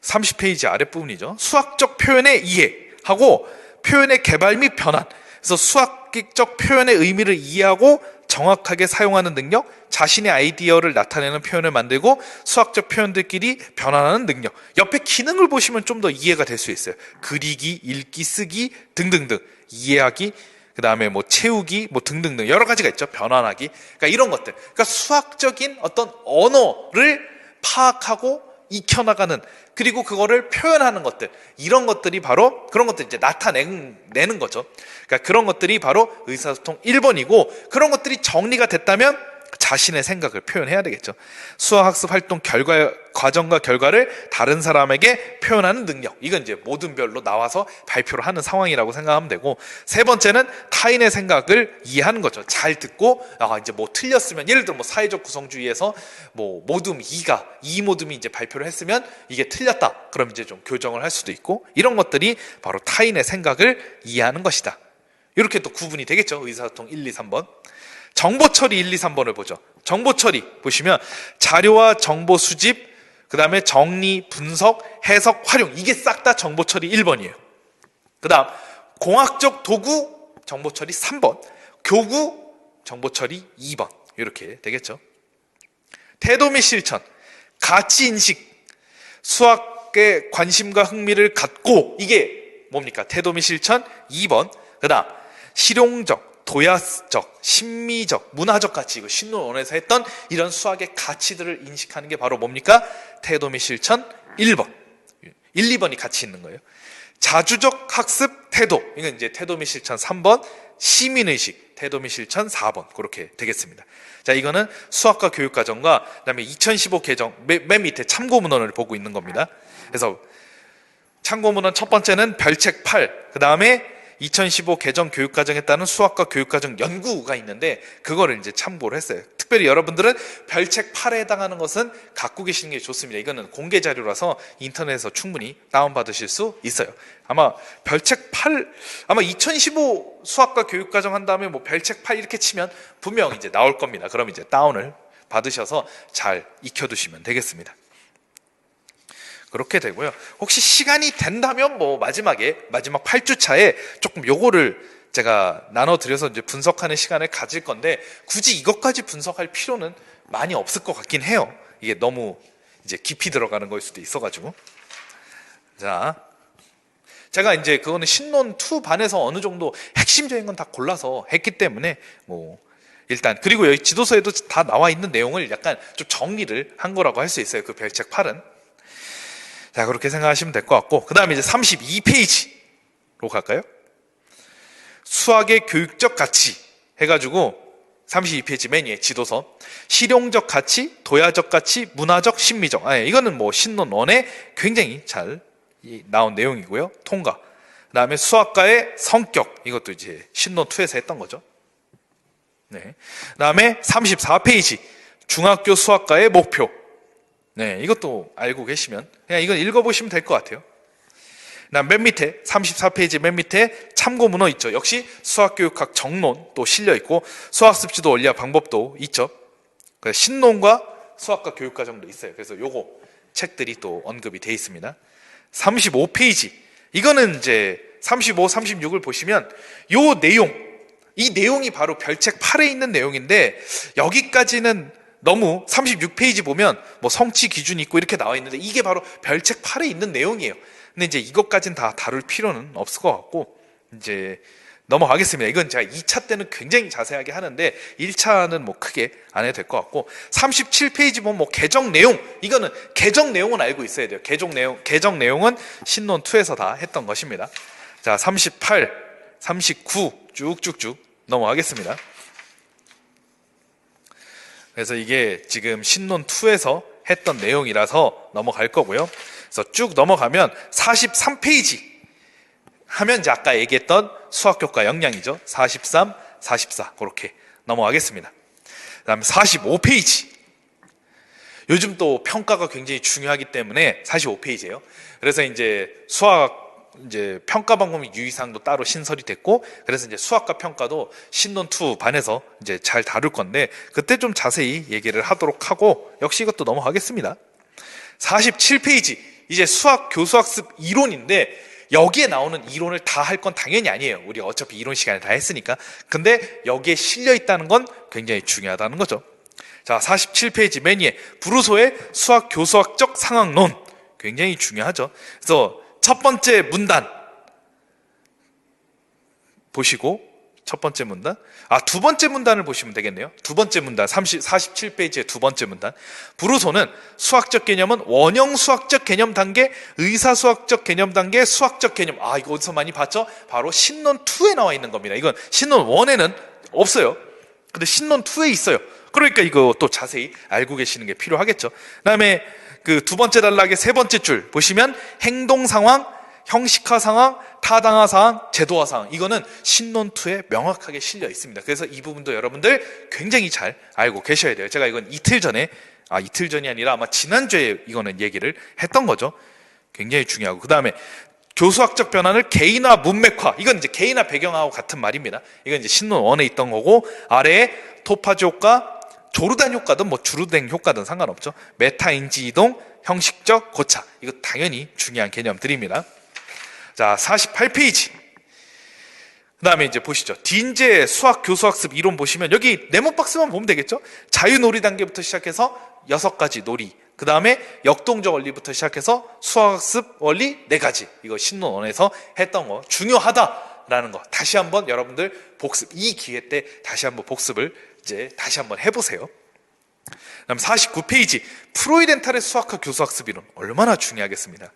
30페이지 아랫부분이죠. 수학적 표현의 이해하고 표현의 개발 및 변환. 그래서 수학적 표현의 의미를 이해하고 정확하게 사용하는 능력, 자신의 아이디어를 나타내는 표현을 만들고 수학적 표현들끼리 변환하는 능력. 옆에 기능을 보시면 좀 더 이해가 될 수 있어요. 그리기, 읽기, 쓰기 등등등, 이해하기, 그 다음에 뭐 채우기, 뭐 등등등 여러 가지가 있죠. 변환하기. 그러니까 이런 것들. 그러니까 수학적인 어떤 언어를 파악하고 익혀나가는, 그리고 그거를 표현하는 것들, 이런 것들이 바로 그런 것들 이제 나타내는 거죠. 그러니까 그런 것들이 바로 의사소통 1번이고, 그런 것들이 정리가 됐다면 자신의 생각을 표현해야 되겠죠. 수학학습 활동 과정과 결과를 다른 사람에게 표현하는 능력, 이건 이제 모든 별로 나와서 발표를 하는 상황이라고 생각하면 되고, 3번째는 타인의 생각을 이해하는 거죠. 잘 듣고 이제 뭐 틀렸으면, 예를 들어 뭐 사회적 구성주의에서 뭐 모둠 2가 이 모둠이 이제 발표를 했으면 이게 틀렸다, 그럼 이제 좀 교정을 할 수도 있고, 이런 것들이 바로 타인의 생각을 이해하는 것이다. 이렇게 또 구분이 되겠죠. 의사소통 1, 2, 3번. 정보처리 1, 2, 3번을 보죠. 정보처리 보시면 자료와 정보 수집, 그 다음에 정리, 분석, 해석, 활용. 이게 싹 다 정보 처리 1번이에요. 그 다음 공학적 도구 정보 처리 3번, 교구 정보 처리 2번. 이렇게 되겠죠. 태도 및 실천, 가치 인식, 수학에 관심과 흥미를 갖고, 이게 뭡니까? 태도 및 실천 2번. 그 다음 실용적, 도야적, 심미적, 문화적 가치, 이거 신론원에서 했던 이런 수학의 가치들을 인식하는 게 바로 뭡니까? 태도 및 실천 1번. 1, 2번이 같이 있는 거예요. 자주적 학습 태도, 이건 이제 태도 및 실천 3번, 시민의식, 태도 및 실천 4번. 그렇게 되겠습니다. 자, 이거는 수학과 교육과정과 그다음에 2015 개정 맨 밑에 참고문헌을 보고 있는 겁니다. 그래서 참고문헌 첫 번째는 별책 8, 그 다음에 2015 개정 교육과정에 따른 수학과 교육과정 연구가 있는데 그거를 이제 참고를 했어요. 특별히 여러분들은 별책 8에 해당하는 것은 갖고 계시는 게 좋습니다. 이거는 공개 자료라서 인터넷에서 충분히 다운받으실 수 있어요. 아마 별책 8, 아마 2015 수학과 교육과정 한 다음에 뭐 별책 8 이렇게 치면 분명 이제 나올 겁니다. 그럼 이제 다운을 받으셔서 잘 익혀두시면 되겠습니다. 그렇게 되고요. 혹시 시간이 된다면 뭐 마지막 8주차에 조금 요거를 제가 나눠드려서 이제 분석하는 시간을 가질 건데 굳이 이것까지 분석할 필요는 많이 없을 것 같긴 해요. 이게 너무 이제 깊이 들어가는 걸 수도 있어가지고. 자, 제가 이제 그거는 신론 2 반에서 어느 정도 핵심적인 건 다 골라서 했기 때문에 뭐 일단, 그리고 여기 지도서에도 다 나와 있는 내용을 약간 좀 정리를 한 거라고 할 수 있어요. 그 별책 8은. 자, 그렇게 생각하시면 될 것 같고, 그 다음에 이제 32페이지로 갈까요? 수학의 교육적 가치 해가지고 32페이지 맨 위에 지도서, 실용적 가치, 도야적 가치, 문화적, 심미적. 이거는 뭐 신론 1에 굉장히 잘 나온 내용이고요. 통과. 그 다음에 수학과의 성격, 이것도 이제 신론 2에서 했던 거죠. 네. 그 다음에 34페이지 중학교 수학과의 목표. 네, 이것도 알고 계시면 그냥 이건 읽어보시면 될 것 같아요. 맨 밑에 34페이지 맨 밑에 참고문헌 있죠. 역시 수학교육학 정론 또 실려있고 수학습지도 원리와 방법도 있죠. 신론과 수학과 교육과정도 있어요. 그래서 요거 책들이 또 언급이 돼 있습니다. 35페이지, 이거는 이제 35, 36을 보시면 요 내용, 이 내용이 바로 별책 8에 있는 내용인데 여기까지는 너무 36페이지 보면 뭐 성취 기준이 있고 이렇게 나와 있는데 이게 바로 별책 8에 있는 내용이에요. 근데 이제 이것까지는 다 다룰 필요는 없을 것 같고 이제 넘어가겠습니다. 이건 제가 2차 때는 굉장히 자세하게 하는데 1차는 뭐 크게 안 해도 될 것 같고, 37페이지 보면 뭐 개정 내용, 이거는 개정 내용은 알고 있어야 돼요. 개정 내용은 신론 2에서 다 했던 것입니다. 자, 38, 39 쭉쭉쭉 넘어가겠습니다. 그래서 이게 지금 신론 2에서 했던 내용이라서 넘어갈 거고요. 그래서 쭉 넘어가면 43페이지 하면 이제 아까 얘기했던 수학교과 역량이죠. 43, 44 그렇게 넘어가겠습니다. 그 다음에 45페이지, 요즘 또 평가가 굉장히 중요하기 때문에 45페이지예요. 그래서 이제 수학 이제 평가 방법이 유의사항도 따로 신설이 됐고, 그래서 이제 수학과 평가도 신론 2 반에서 이제 잘 다룰 건데 그때 좀 자세히 얘기를 하도록 하고, 역시 이것도 넘어가겠습니다. 47페이지 이제 수학 교수학습 이론인데 여기에 나오는 이론을 다 할 건 당연히 아니에요. 우리가 어차피 이론 시간에 다 했으니까. 근데 여기에 실려 있다는 건 굉장히 중요하다는 거죠. 자, 47페이지 맨 위에 브루소의 수학 교수학적 상황론, 굉장히 중요하죠. 그래서 첫 번째 문단 보시고, 첫 번째 문단, 두 번째 문단을 보시면 되겠네요. 두 번째 문단, 47페이지의 두 번째 문단. 브루소는 수학적 개념은 원형 수학적 개념 단계, 의사 수학적 개념 단계, 수학적 개념. 이거 어디서 많이 봤죠? 바로 신론 2에 나와 있는 겁니다. 이건 신론 1에는 없어요. 근데 신론 2에 있어요. 그러니까 이거 또 자세히 알고 계시는 게 필요하겠죠. 그 다음에 그 두 번째 단락의 세 번째 줄 보시면 행동 상황, 형식화 상황, 타당화 상황, 제도화 상황, 이거는 신론 2에 명확하게 실려 있습니다. 그래서 이 부분도 여러분들 굉장히 잘 알고 계셔야 돼요. 제가 이건 이틀 전이 아니라 아마 지난주에 이거는 얘기를 했던 거죠. 굉장히 중요하고, 그 다음에 교수학적 변환을 개인화 문맥화, 이건 이제 개인화 배경하고 같은 말입니다. 이건 이제 신론 1에 있던 거고, 아래에 토파지 효과, 조르단 효과든 뭐 주르댕 효과든 상관없죠. 메타인지 이동, 형식적 고차. 이거 당연히 중요한 개념들입니다. 자, 48페이지. 그 다음에 이제 보시죠. 딘제 수학 교수학습 이론 보시면 여기 네모 박스만 보면 되겠죠. 자유놀이 단계부터 시작해서 6가지 놀이, 그 다음에 역동적 원리부터 시작해서 수학학습 원리 4가지, 이거 신논원에서 했던 거 중요하다라는 거 다시 한번 여러분들 복습, 이 기회 때 다시 한번 복습을 이제 다시 한번 해보세요. 그다음 49페이지 프로이덴탈의 수학과 교수학습 이론 얼마나 중요하겠습니까?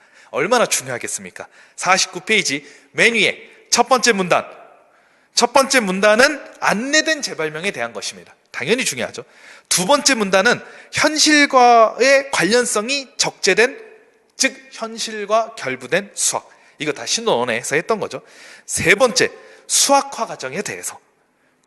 49페이지 맨 위에 첫 번째 문단은 안내된 재발명에 대한 것입니다. 당연히 중요하죠. 두 번째 문단은 현실과의 관련성이 적재된, 즉 현실과 결부된 수학. 이거 다 신논원에서 했던 거죠. 세 번째, 수학화 과정에 대해서,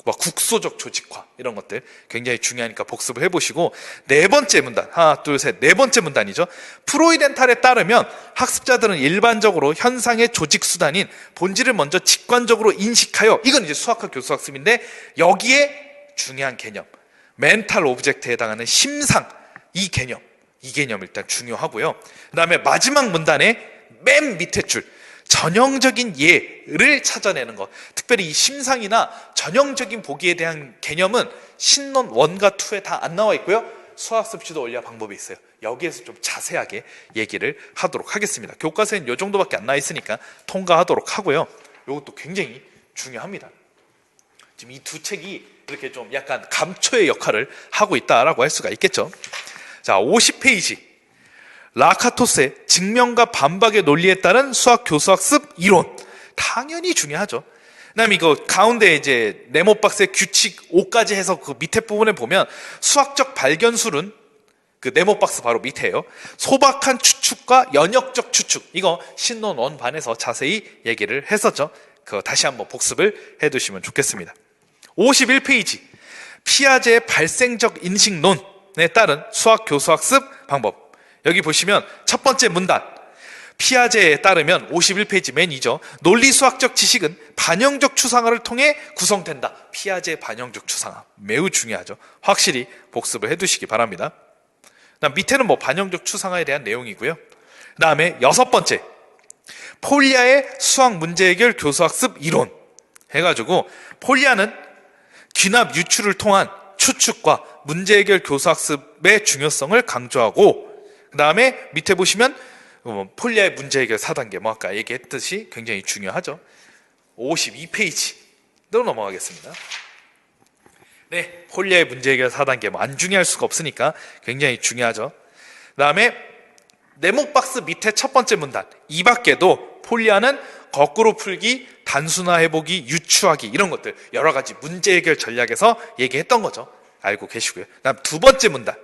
뭐 국소적 조직화 이런 것들 굉장히 중요하니까 복습을 해보시고, 네 번째 문단, 하나 둘 셋, 네 번째 문단이죠. 프로이덴탈에 따르면 학습자들은 일반적으로 현상의 조직 수단인 본질을 먼저 직관적으로 인식하여, 이건 이제 수학과 교수학습인데 여기에 중요한 개념, 멘탈 오브젝트에 해당하는 심상, 이 개념 일단 중요하고요. 그 다음에 마지막 문단의 맨 밑에 줄, 전형적인 예를 찾아내는 것. 특별히 이 심상이나 전형적인 보기에 대한 개념은 신논 1과 2에 다 안 나와 있고요. 수학습 지도 원리와 방법이 있어요. 여기에서 좀 자세하게 얘기를 하도록 하겠습니다. 교과서에는 이 정도밖에 안 나와 있으니까 통과하도록 하고요. 이것도 굉장히 중요합니다. 지금 이 두 책이 이렇게 좀 약간 감초의 역할을 하고 있다라고 할 수가 있겠죠. 자, 50페이지 라카토스의 증명과 반박의 논리에 따른 수학 교수학습 이론, 당연히 중요하죠. 그다음에 이거 가운데 이제 네모 박스의 규칙 5까지 해서 그 밑에 부분에 보면 수학적 발견술은 그 네모 박스 바로 밑에요. 소박한 추측과 연역적 추측, 이거 신논 원반에서 자세히 얘기를 했었죠. 그거 다시 한번 복습을 해두시면 좋겠습니다. 51페이지 피아제의 발생적 인식론에 따른 수학 교수학습 방법. 여기 보시면 첫 번째 문단, 피아제에 따르면 51페이지 맨이죠. 논리수학적 지식은 반영적 추상화를 통해 구성된다. 피아제의 반영적 추상화 매우 중요하죠. 확실히 복습을 해두시기 바랍니다. 그다음 밑에는 뭐 반영적 추상화에 대한 내용이고요. 그 다음에 6번째 폴리아의 수학 문제 해결 교수학습 이론 해가지고, 폴리아는 귀납 유추를 통한 추측과 문제 해결 교수학습의 중요성을 강조하고, 그 다음에 밑에 보시면 폴리아의 문제 해결 4단계, 뭐 아까 얘기했듯이 굉장히 중요하죠. 52페이지로 넘어가겠습니다. 네, 폴리아의 문제 해결 4단계 뭐 안 중요할 수가 없으니까 굉장히 중요하죠. 그 다음에 네모 박스 밑에 첫 번째 문단, 이 밖에도 폴리아는 거꾸로 풀기, 단순화 해보기, 유추하기, 이런 것들 여러 가지 문제 해결 전략에서 얘기했던 거죠. 알고 계시고요. 그다음 두 번째 문단,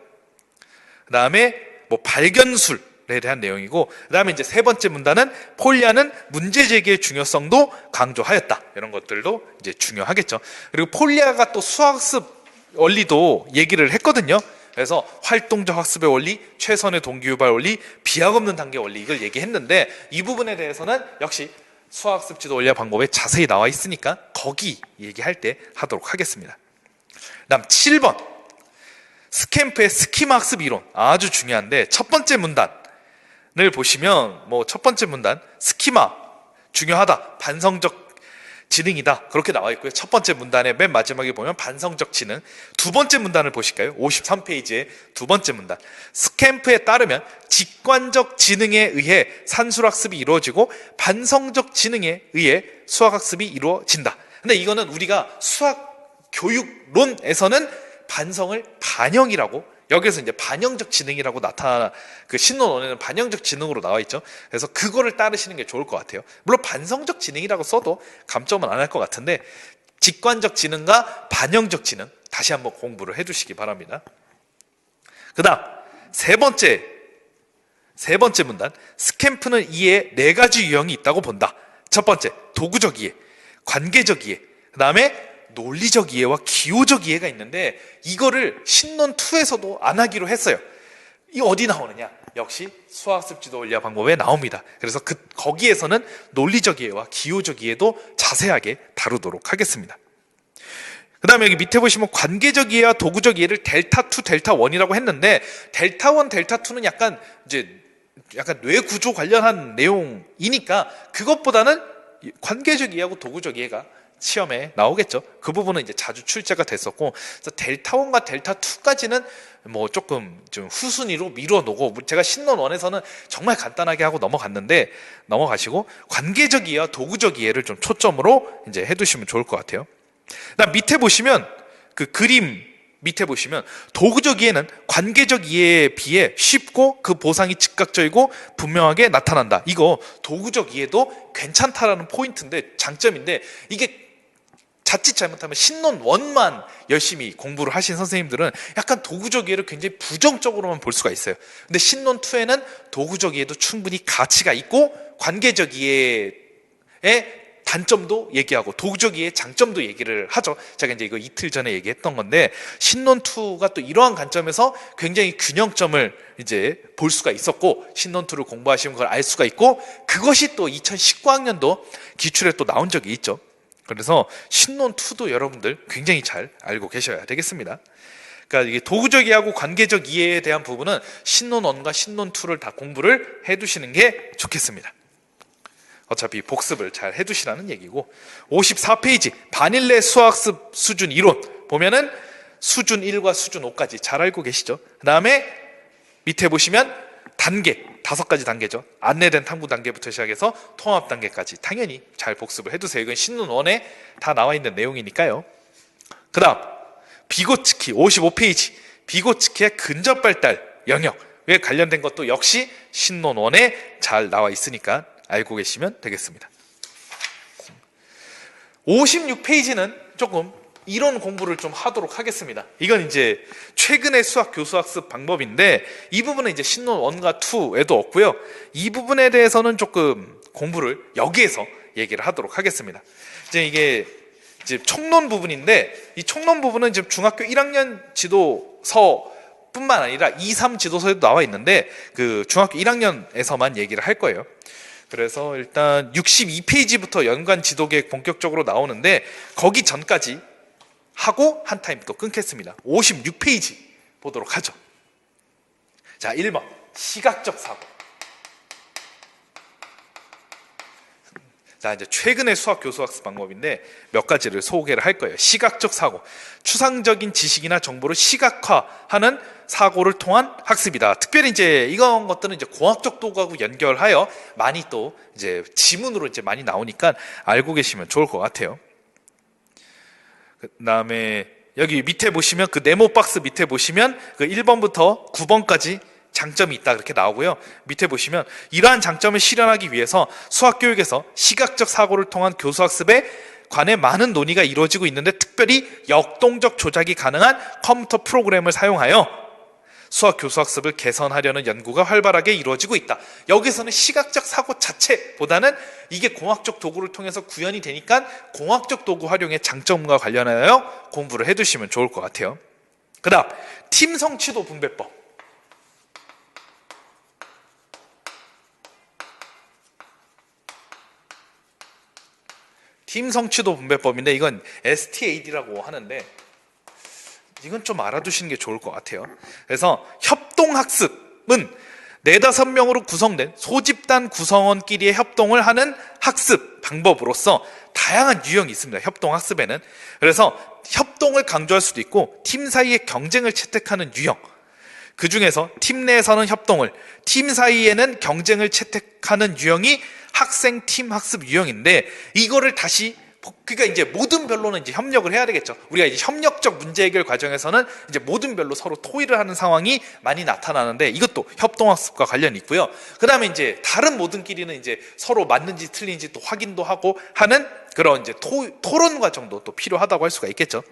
그 다음에 뭐 발견술에 대한 내용이고, 그 다음에 이제 세 번째 문단은 폴리아는 문제 제기의 중요성도 강조하였다. 이런 것들도 이제 중요하겠죠. 그리고 폴리아가 또 수학습 원리도 얘기를 했거든요. 그래서 활동적 학습의 원리, 최선의 동기유발 원리, 비약 없는 단계 원리, 이걸 얘기했는데 이 부분에 대해서는 역시 수학습 지도 원리와 방법에 자세히 나와 있으니까 거기 얘기할 때 하도록 하겠습니다. 다음 7번 스캠프의 스키마 학습 이론, 아주 중요한데 첫 번째 문단을 보시면 뭐 첫 번째 문단 스키마 중요하다, 반성적 지능이다, 그렇게 나와 있고요. 첫 번째 문단의 맨 마지막에 보면 반성적 지능. 두 번째 문단을 보실까요? 53페이지의 두 번째 문단, 스캠프에 따르면 직관적 지능에 의해 산술학습이 이루어지고 반성적 지능에 의해 수학학습이 이루어진다. 근데 이거는 우리가 수학 교육론에서는 반성을 반영이라고, 여기서 이제 반영적 지능이라고 그 신논원에는 반영적 지능으로 나와 있죠. 그래서 그거를 따르시는 게 좋을 것 같아요. 물론 반성적 지능이라고 써도 감점은 안 할 것 같은데, 직관적 지능과 반영적 지능 다시 한번 공부를 해주시기 바랍니다. 그 다음 세 번째 문단, 스캠프는 이에 4가지 유형이 있다고 본다. 첫 번째 도구적 이해, 관계적 이해, 그 다음에 논리적 이해와 기호적 이해가 있는데 이거를 신논 2에서도 안 하기로 했어요. 이 어디 나오느냐? 역시 수학습 지도 원리와 방법에 나옵니다. 그래서 거기에서는 논리적 이해와 기호적 이해도 자세하게 다루도록 하겠습니다. 그 다음에 여기 밑에 보시면 관계적 이해와 도구적 이해를 델타2, 델타1이라고 했는데 델타1, 델타2는 약간 뇌 구조 관련한 내용이니까 그것보다는 관계적 이해하고 도구적 이해가 시험에 나오겠죠. 그 부분은 이제 자주 출제가 됐었고, 그래서 델타1과 델타2까지는 뭐 조금 좀 후순위로 미뤄놓고, 제가 신론 1에서는 정말 간단하게 하고 넘어갔는데, 넘어가시고, 관계적 이해와 도구적 이해를 좀 초점으로 이제 해두시면 좋을 것 같아요. 그다음 밑에 보시면, 그 그림 밑에 보시면, 도구적 이해는 관계적 이해에 비해 쉽고 그 보상이 즉각적이고 분명하게 나타난다. 이거 도구적 이해도 괜찮다라는 포인트인데, 장점인데, 이게 자칫 잘못하면 신론 1만 열심히 공부를 하신 선생님들은 약간 도구적 이해를 굉장히 부정적으로만 볼 수가 있어요. 근데 신론 2에는 도구적 이해도 충분히 가치가 있고 관계적 이해의 단점도 얘기하고 도구적 이해의 장점도 얘기를 하죠. 제가 이제 이거 이틀 전에 얘기했던 건데, 신론 2가 또 이러한 관점에서 굉장히 균형점을 이제 볼 수가 있었고, 신론 2를 공부하시면 그걸 알 수가 있고, 그것이 또 2019학년도 기출에 또 나온 적이 있죠. 그래서 신론 2도 여러분들 굉장히 잘 알고 계셔야 되겠습니다. 그러니까 이게 도구적 이해하고 관계적 이해에 대한 부분은 신론 1과 신론 2를 다 공부를 해두시는 게 좋겠습니다. 어차피 복습을 잘 해두시라는 얘기고, 54페이지 반일내 수학습 수준 이론 보면은 수준 1과 수준 5까지 잘 알고 계시죠. 그 다음에 밑에 보시면 단계 5가지 단계죠. 안내된 탐구 단계부터 시작해서 통합 단계까지 당연히 잘 복습을 해두세요. 이건 신론 1에 다 나와 있는 내용이니까요. 그 다음 비고츠키 55페이지 비고츠키의 근접 발달 영역에 관련된 것도 역시 신론 1에 잘 나와 있으니까 알고 계시면 되겠습니다. 56페이지는 조금 이론 공부를 좀 하도록 하겠습니다. 이건 이제 최근의 수학 교수학습 방법인데, 이 부분은 이제 신론 1과 2에도 없고요. 이 부분에 대해서는 조금 공부를 여기에서 얘기를 하도록 하겠습니다. 이제 이게 이제 총론 부분인데, 이 총론 부분은 지금 중학교 1학년 지도서 뿐만 아니라 2, 3 지도서에도 나와 있는데, 그 중학교 1학년에서만 얘기를 할 거예요. 그래서 일단 62페이지부터 연관 지도계획 본격적으로 나오는데, 거기 전까지 하고 한 타임 또 끊겠습니다. 56페이지 보도록 하죠. 자, 1번 시각적 사고. 자, 이제 최근의 수학 교수학습 방법인데 몇 가지를 소개를 할 거예요. 시각적 사고, 추상적인 지식이나 정보를 시각화하는 사고를 통한 학습이다. 특별히 이제 이런 것들은 이제 공학적 도구하고 연결하여 많이 또 이제 지문으로 이제 많이 나오니까 알고 계시면 좋을 것 같아요. 그 다음에 여기 밑에 보시면 그 네모 박스 밑에 보시면 그 1번부터 9번까지 장점이 있다 그렇게 나오고요. 밑에 보시면 이러한 장점을 실현하기 위해서 수학교육에서 시각적 사고를 통한 교수학습에 관해 많은 논의가 이루어지고 있는데, 특별히 역동적 조작이 가능한 컴퓨터 프로그램을 사용하여 수학 교수학습을 개선하려는 연구가 활발하게 이루어지고 있다. 여기서는 시각적 사고 자체보다는 이게 공학적 도구를 통해서 구현이 되니까 공학적 도구 활용의 장점과 관련하여 공부를 해두시면 좋을 것 같아요. 그 다음 팀 성취도 분배법. 팀 성취도 분배법인데 이건 STAD라고 하는데, 이건 좀 알아두시는 게 좋을 것 같아요. 그래서 협동학습은 4-5명으로 구성된 소집단 구성원끼리의 협동을 하는 학습 방법으로서 다양한 유형이 있습니다. 협동학습에는. 그래서 협동을 강조할 수도 있고 팀 사이의 경쟁을 채택하는 유형, 그 중에서 팀 내에서는 협동을, 팀 사이에는 경쟁을 채택하는 유형이 학생 팀 학습 유형인데, 이거를 다시 그러니까 이제 모든 별로는 이제 협력을 해야 되겠죠. 우리가 이제 협력적 문제 해결 과정에서는 이제 모든 별로 서로 토의를 하는 상황이 많이 나타나는데, 이것도 협동학습과 관련이 있고요. 그 다음에 이제 다른 모든끼리는 이제 서로 맞는지 틀린지 또 확인도 하고 하는 그런 이제 토론 과정도 또 필요하다고 할 수가 있겠죠.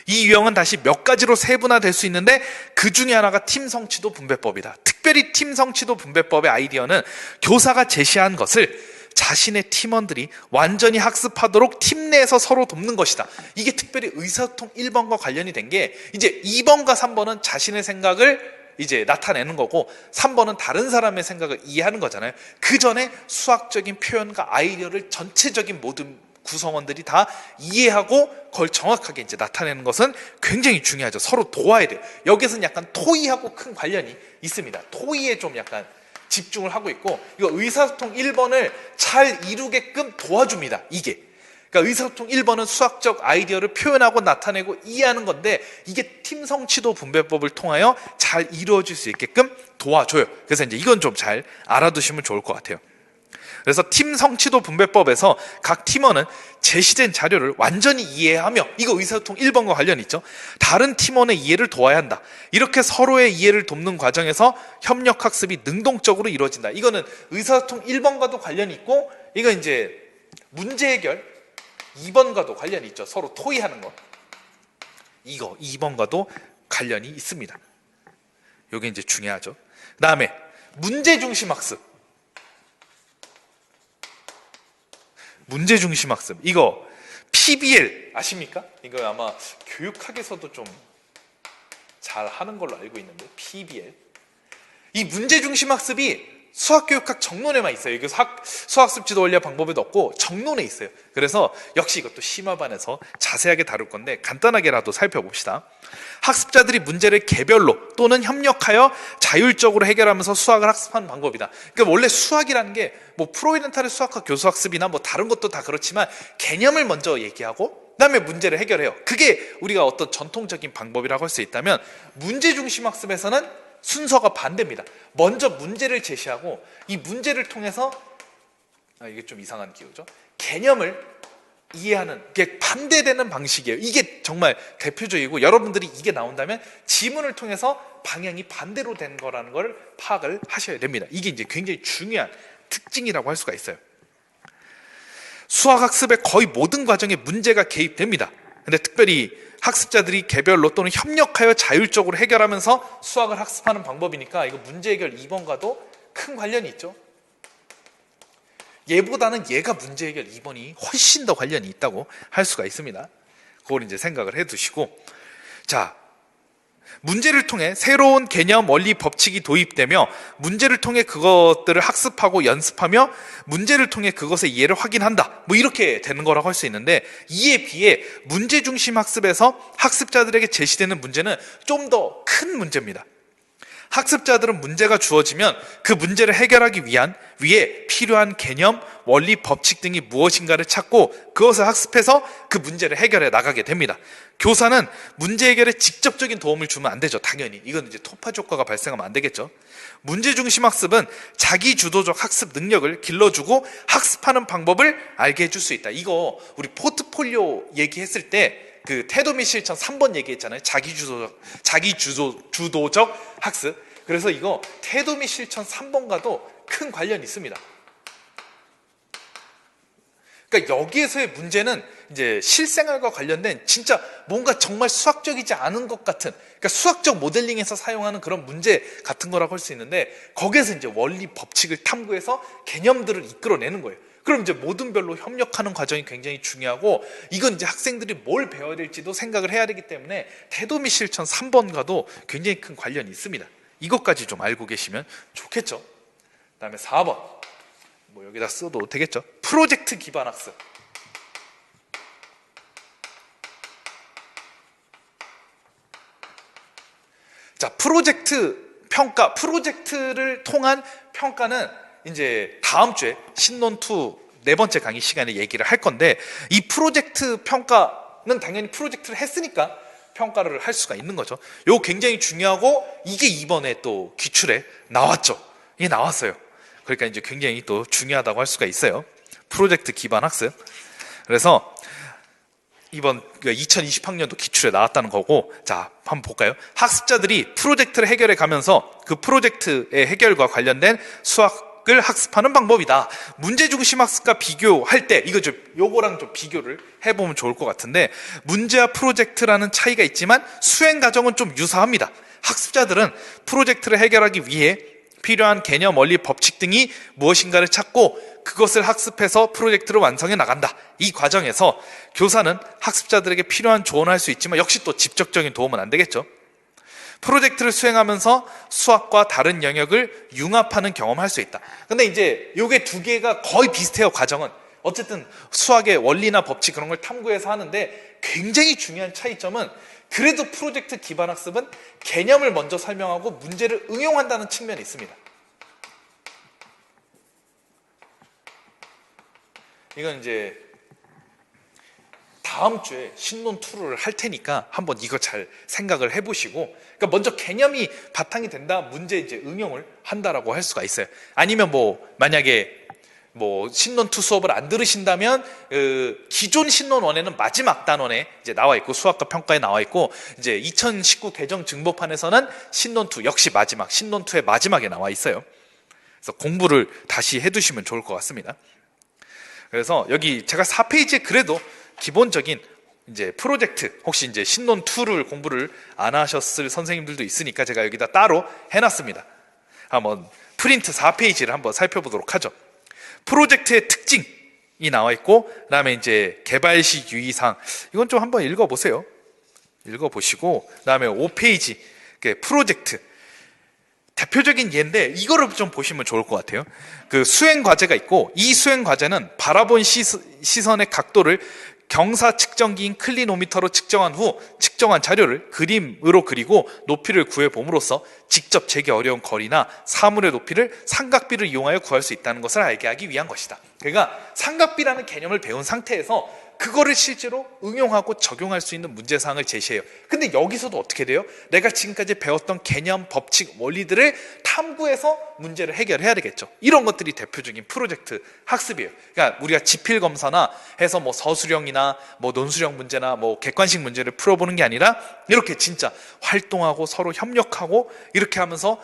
이 유형은 다시 몇 가지로 세분화될 수 있는데, 그 중에 하나가 팀 성취도 분배법이다. 특별히 팀 성취도 분배법의 아이디어는 교사가 제시한 것을 자신의 팀원들이 완전히 학습하도록 팀 내에서 서로 돕는 것이다. 이게 특별히 의사소통 1번과 관련이 된 게, 이제 2번과 3번은 자신의 생각을 이제 나타내는 거고 3번은 다른 사람의 생각을 이해하는 거잖아요. 그 전에 수학적인 표현과 아이디어를 전체적인 모든 구성원들이 다 이해하고 그걸 정확하게 이제 나타내는 것은 굉장히 중요하죠. 서로 도와야 돼요. 여기서는 약간 토의하고 큰 관련이 있습니다. 토의에 좀 약간 집중을 하고 있고, 이거 의사소통 1번을 잘 이루게끔 도와줍니다. 이게. 그러니까 의사소통 1번은 수학적 아이디어를 표현하고 나타내고 이해하는 건데, 이게 팀 성취도 분배법을 통하여 잘 이루어질 수 있게끔 도와줘요. 그래서 이제 이건 좀 잘 알아두시면 좋을 것 같아요. 그래서 팀 성취도 분배법에서 각 팀원은 제시된 자료를 완전히 이해하며, 이거 의사소통 1번과 관련이 있죠. 다른 팀원의 이해를 도와야 한다. 이렇게 서로의 이해를 돕는 과정에서 협력학습이 능동적으로 이루어진다. 이거는 의사소통 1번과도 관련이 있고, 이거 이제 문제 해결 2번과도 관련이 있죠. 서로 토의하는 거. 이거 2번과도 관련이 있습니다. 이게 이제 중요하죠. 그 다음에 문제중심 학습. 문제중심 학습. 이거 PBL 아십니까? 이거 아마 교육학에서도 좀 잘 하는 걸로 알고 있는데, PBL. 이 문제중심 학습이 수학교육학 정론에만 있어요. 이게 수학습 지도 원리학 방법에도 없고 정론에 있어요. 그래서 역시 이것도 심화반에서 자세하게 다룰 건데 간단하게라도 살펴봅시다. 학습자들이 문제를 개별로 또는 협력하여 자율적으로 해결하면서 수학을 학습하는 방법이다. 그러니까 원래 수학이라는 게 뭐 프로이덴탈의 수학과 교수학습이나 뭐 다른 것도 다 그렇지만 개념을 먼저 얘기하고 그다음에 문제를 해결해요. 그게 우리가 어떤 전통적인 방법이라고 할 수 있다면, 문제중심 학습에서는 순서가 반대입니다. 먼저 문제를 제시하고 이 문제를 통해서, 이게 좀 이상한 기호죠. 개념을 이해하는 게 반대되는 방식이에요. 이게 정말 대표적이고, 여러분들이 이게 나온다면 지문을 통해서 방향이 반대로 된 거라는 걸 파악을 하셔야 됩니다. 이게 이제 굉장히 중요한 특징이라고 할 수가 있어요. 수학학습의 거의 모든 과정에 문제가 개입됩니다. 근데 특별히 학습자들이 개별로 또는 협력하여 자율적으로 해결하면서 수학을 학습하는 방법이니까 이거 문제 해결 2번과도 큰 관련이 있죠. 얘보다는 얘가 문제 해결 2번이 훨씬 더 관련이 있다고 할 수가 있습니다. 그걸 이제 생각을 해 두시고, 자, 문제를 통해 새로운 개념, 원리, 법칙이 도입되며 문제를 통해 그것들을 학습하고 연습하며 문제를 통해 그것의 이해를 확인한다. 뭐 이렇게 되는 거라고 할 수 있는데, 이에 비해 문제중심 학습에서 학습자들에게 제시되는 문제는 좀 더 큰 문제입니다. 학습자들은 문제가 주어지면 그 문제를 해결하기 위해 필요한 개념, 원리, 법칙 등이 무엇인가를 찾고 그것을 학습해서 그 문제를 해결해 나가게 됩니다. 교사는 문제 해결에 직접적인 도움을 주면 안 되죠. 당연히. 이건 이제 토파지 효과가 발생하면 안 되겠죠. 문제중심 학습은 자기 주도적 학습 능력을 길러주고 학습하는 방법을 알게 해줄 수 있다. 이거 우리 포트폴리오 얘기했을 때 그 태도 및 실천 3번 얘기했잖아요. 자기 주도적 학습. 그래서 이거 태도 및 실천 3번과도 큰 관련이 있습니다. 그러니까 여기에서의 문제는 이제 실생활과 관련된 진짜 뭔가 정말 수학적이지 않은 것 같은, 그러니까 수학적 모델링에서 사용하는 그런 문제 같은 거라고 할 수 있는데, 거기에서 이제 원리 법칙을 탐구해서 개념들을 이끌어내는 거예요. 그럼 이제 모든 별로 협력하는 과정이 굉장히 중요하고, 이건 이제 학생들이 뭘 배워야 될지도 생각을 해야 되기 때문에 태도 및 실천 3번과도 굉장히 큰 관련이 있습니다. 이것까지 좀 알고 계시면 좋겠죠. 그 다음에 4번, 뭐 여기다 써도 되겠죠. 프로젝트 기반 학습. 자, 프로젝트 평가, 프로젝트를 통한 평가는 이제 다음 주에 신논2 네 번째 강의 시간에 얘기를 할 건데, 이 프로젝트 평가는 당연히 프로젝트를 했으니까 평가를 할 수가 있는 거죠. 이거 굉장히 중요하고, 이게 이번에 또 기출에 나왔죠. 이게 나왔어요. 그러니까 이제 굉장히 또 중요하다고 할 수가 있어요. 프로젝트 기반 학습. 그래서 이번 2020학년도 기출에 나왔다는 거고, 자, 한번 볼까요? 학습자들이 프로젝트를 해결해 가면서 그 프로젝트의 해결과 관련된 수학을 학습하는 방법이다. 문제중심 학습과 비교할 때 요거랑 좀 비교를 해보면 좋을 것 같은데, 문제와 프로젝트라는 차이가 있지만 수행 과정은 좀 유사합니다. 학습자들은 프로젝트를 해결하기 위해 필요한 개념, 원리, 법칙 등이 무엇인가를 찾고 그것을 학습해서 프로젝트를 완성해 나간다. 이 과정에서 교사는 학습자들에게 필요한 조언을 할 수 있지만 역시 또 직접적인 도움은 안 되겠죠. 프로젝트를 수행하면서 수학과 다른 영역을 융합하는 경험을 할 수 있다. 근데 이제 요게 두 개가 거의 비슷해요, 과정은. 어쨌든 수학의 원리나 법칙 그런 걸 탐구해서 하는데 굉장히 중요한 차이점은 그래도 프로젝트 기반 학습은 개념을 먼저 설명하고 문제를 응용한다는 측면이 있습니다. 이건 이제 다음 주에 신론 투루를 할 테니까 한번 이거 잘 생각을 해보시고, 그러니까 먼저 개념이 바탕이 된다, 문제 이제 응용을 한다라고 할 수가 있어요. 아니면 만약에 신론 투 수업을 안 들으신다면 기존 신론 1에는 마지막 단원에 이제 나와 있고 수학과 평가에 나와 있고, 이제 2019 개정 증보판에서는 신론 2 역시 마지막 신론 2의 마지막에 나와 있어요. 그래서 공부를 다시 해두시면 좋을 것 같습니다. 그래서 여기 제가 4페이지에 그래도 기본적인 이제 프로젝트, 혹시 이제 신론 2를 공부를 안 하셨을 선생님들도 있으니까 제가 여기다 따로 해놨습니다. 한번 프린트 4페이지를 한번 살펴보도록 하죠. 프로젝트의 특징이 나와 있고, 그 다음에 이제 개발 시 유의사항, 이건 좀 한번 읽어보세요. 읽어보시고, 그 다음에 5페이지 프로젝트 대표적인 예인데 이거를 좀 보시면 좋을 것 같아요. 그 수행 과제가 있고, 이 수행 과제는 바라본 시선의 각도를 경사 측정기인 클리노미터로 측정한 후 측정한 자료를 그림으로 그리고 높이를 구해 봄으로써 직접 재기 어려운 거리나 사물의 높이를 삼각비를 이용하여 구할 수 있다는 것을 알게 하기 위한 것이다. 그러니까 삼각비라는 개념을 배운 상태에서 그거를 실제로 응용하고 적용할 수 있는 문제사항을 제시해요. 근데 여기서도 어떻게 돼요? 내가 지금까지 배웠던 개념, 법칙, 원리들을 탐구해서 문제를 해결해야 되겠죠. 이런 것들이 대표적인 프로젝트 학습이에요. 그러니까 우리가 지필검사나 해서 서술형이나 논술형 문제나 객관식 문제를 풀어보는 게 아니라 이렇게 진짜 활동하고 서로 협력하고 이렇게 하면서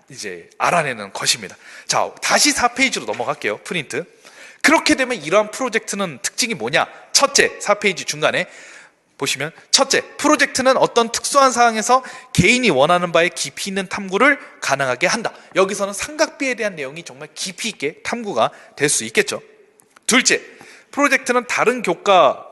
이제 알아내는 것입니다. 자, 다시 4페이지로 넘어갈게요. 프린트. 그렇게 되면 이러한 프로젝트는 특징이 뭐냐? 첫째, 4페이지 중간에 보시면, 첫째, 프로젝트는 어떤 특수한 상황에서 개인이 원하는 바에 깊이 있는 탐구를 가능하게 한다. 여기서는 삼각비에 대한 내용이 정말 깊이 있게 탐구가 될 수 있겠죠. 둘째, 프로젝트는 다른 교과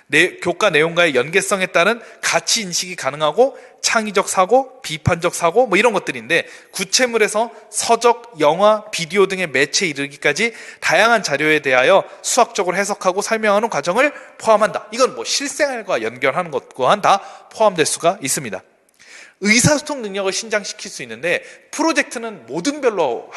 내용과의 연계성에 따른 가치 인식이 가능하고 창의적 사고, 비판적 사고 이런 것들인데, 구체물에서 서적, 영화, 비디오 등의 매체에 이르기까지 다양한 자료에 대하여 수학적으로 해석하고 설명하는 과정을 포함한다. 이건 실생활과 연결하는 것 또한 다 포함될 수가 있습니다. 의사소통 능력을 신장시킬 수 있는데, 프로젝트는 모든별로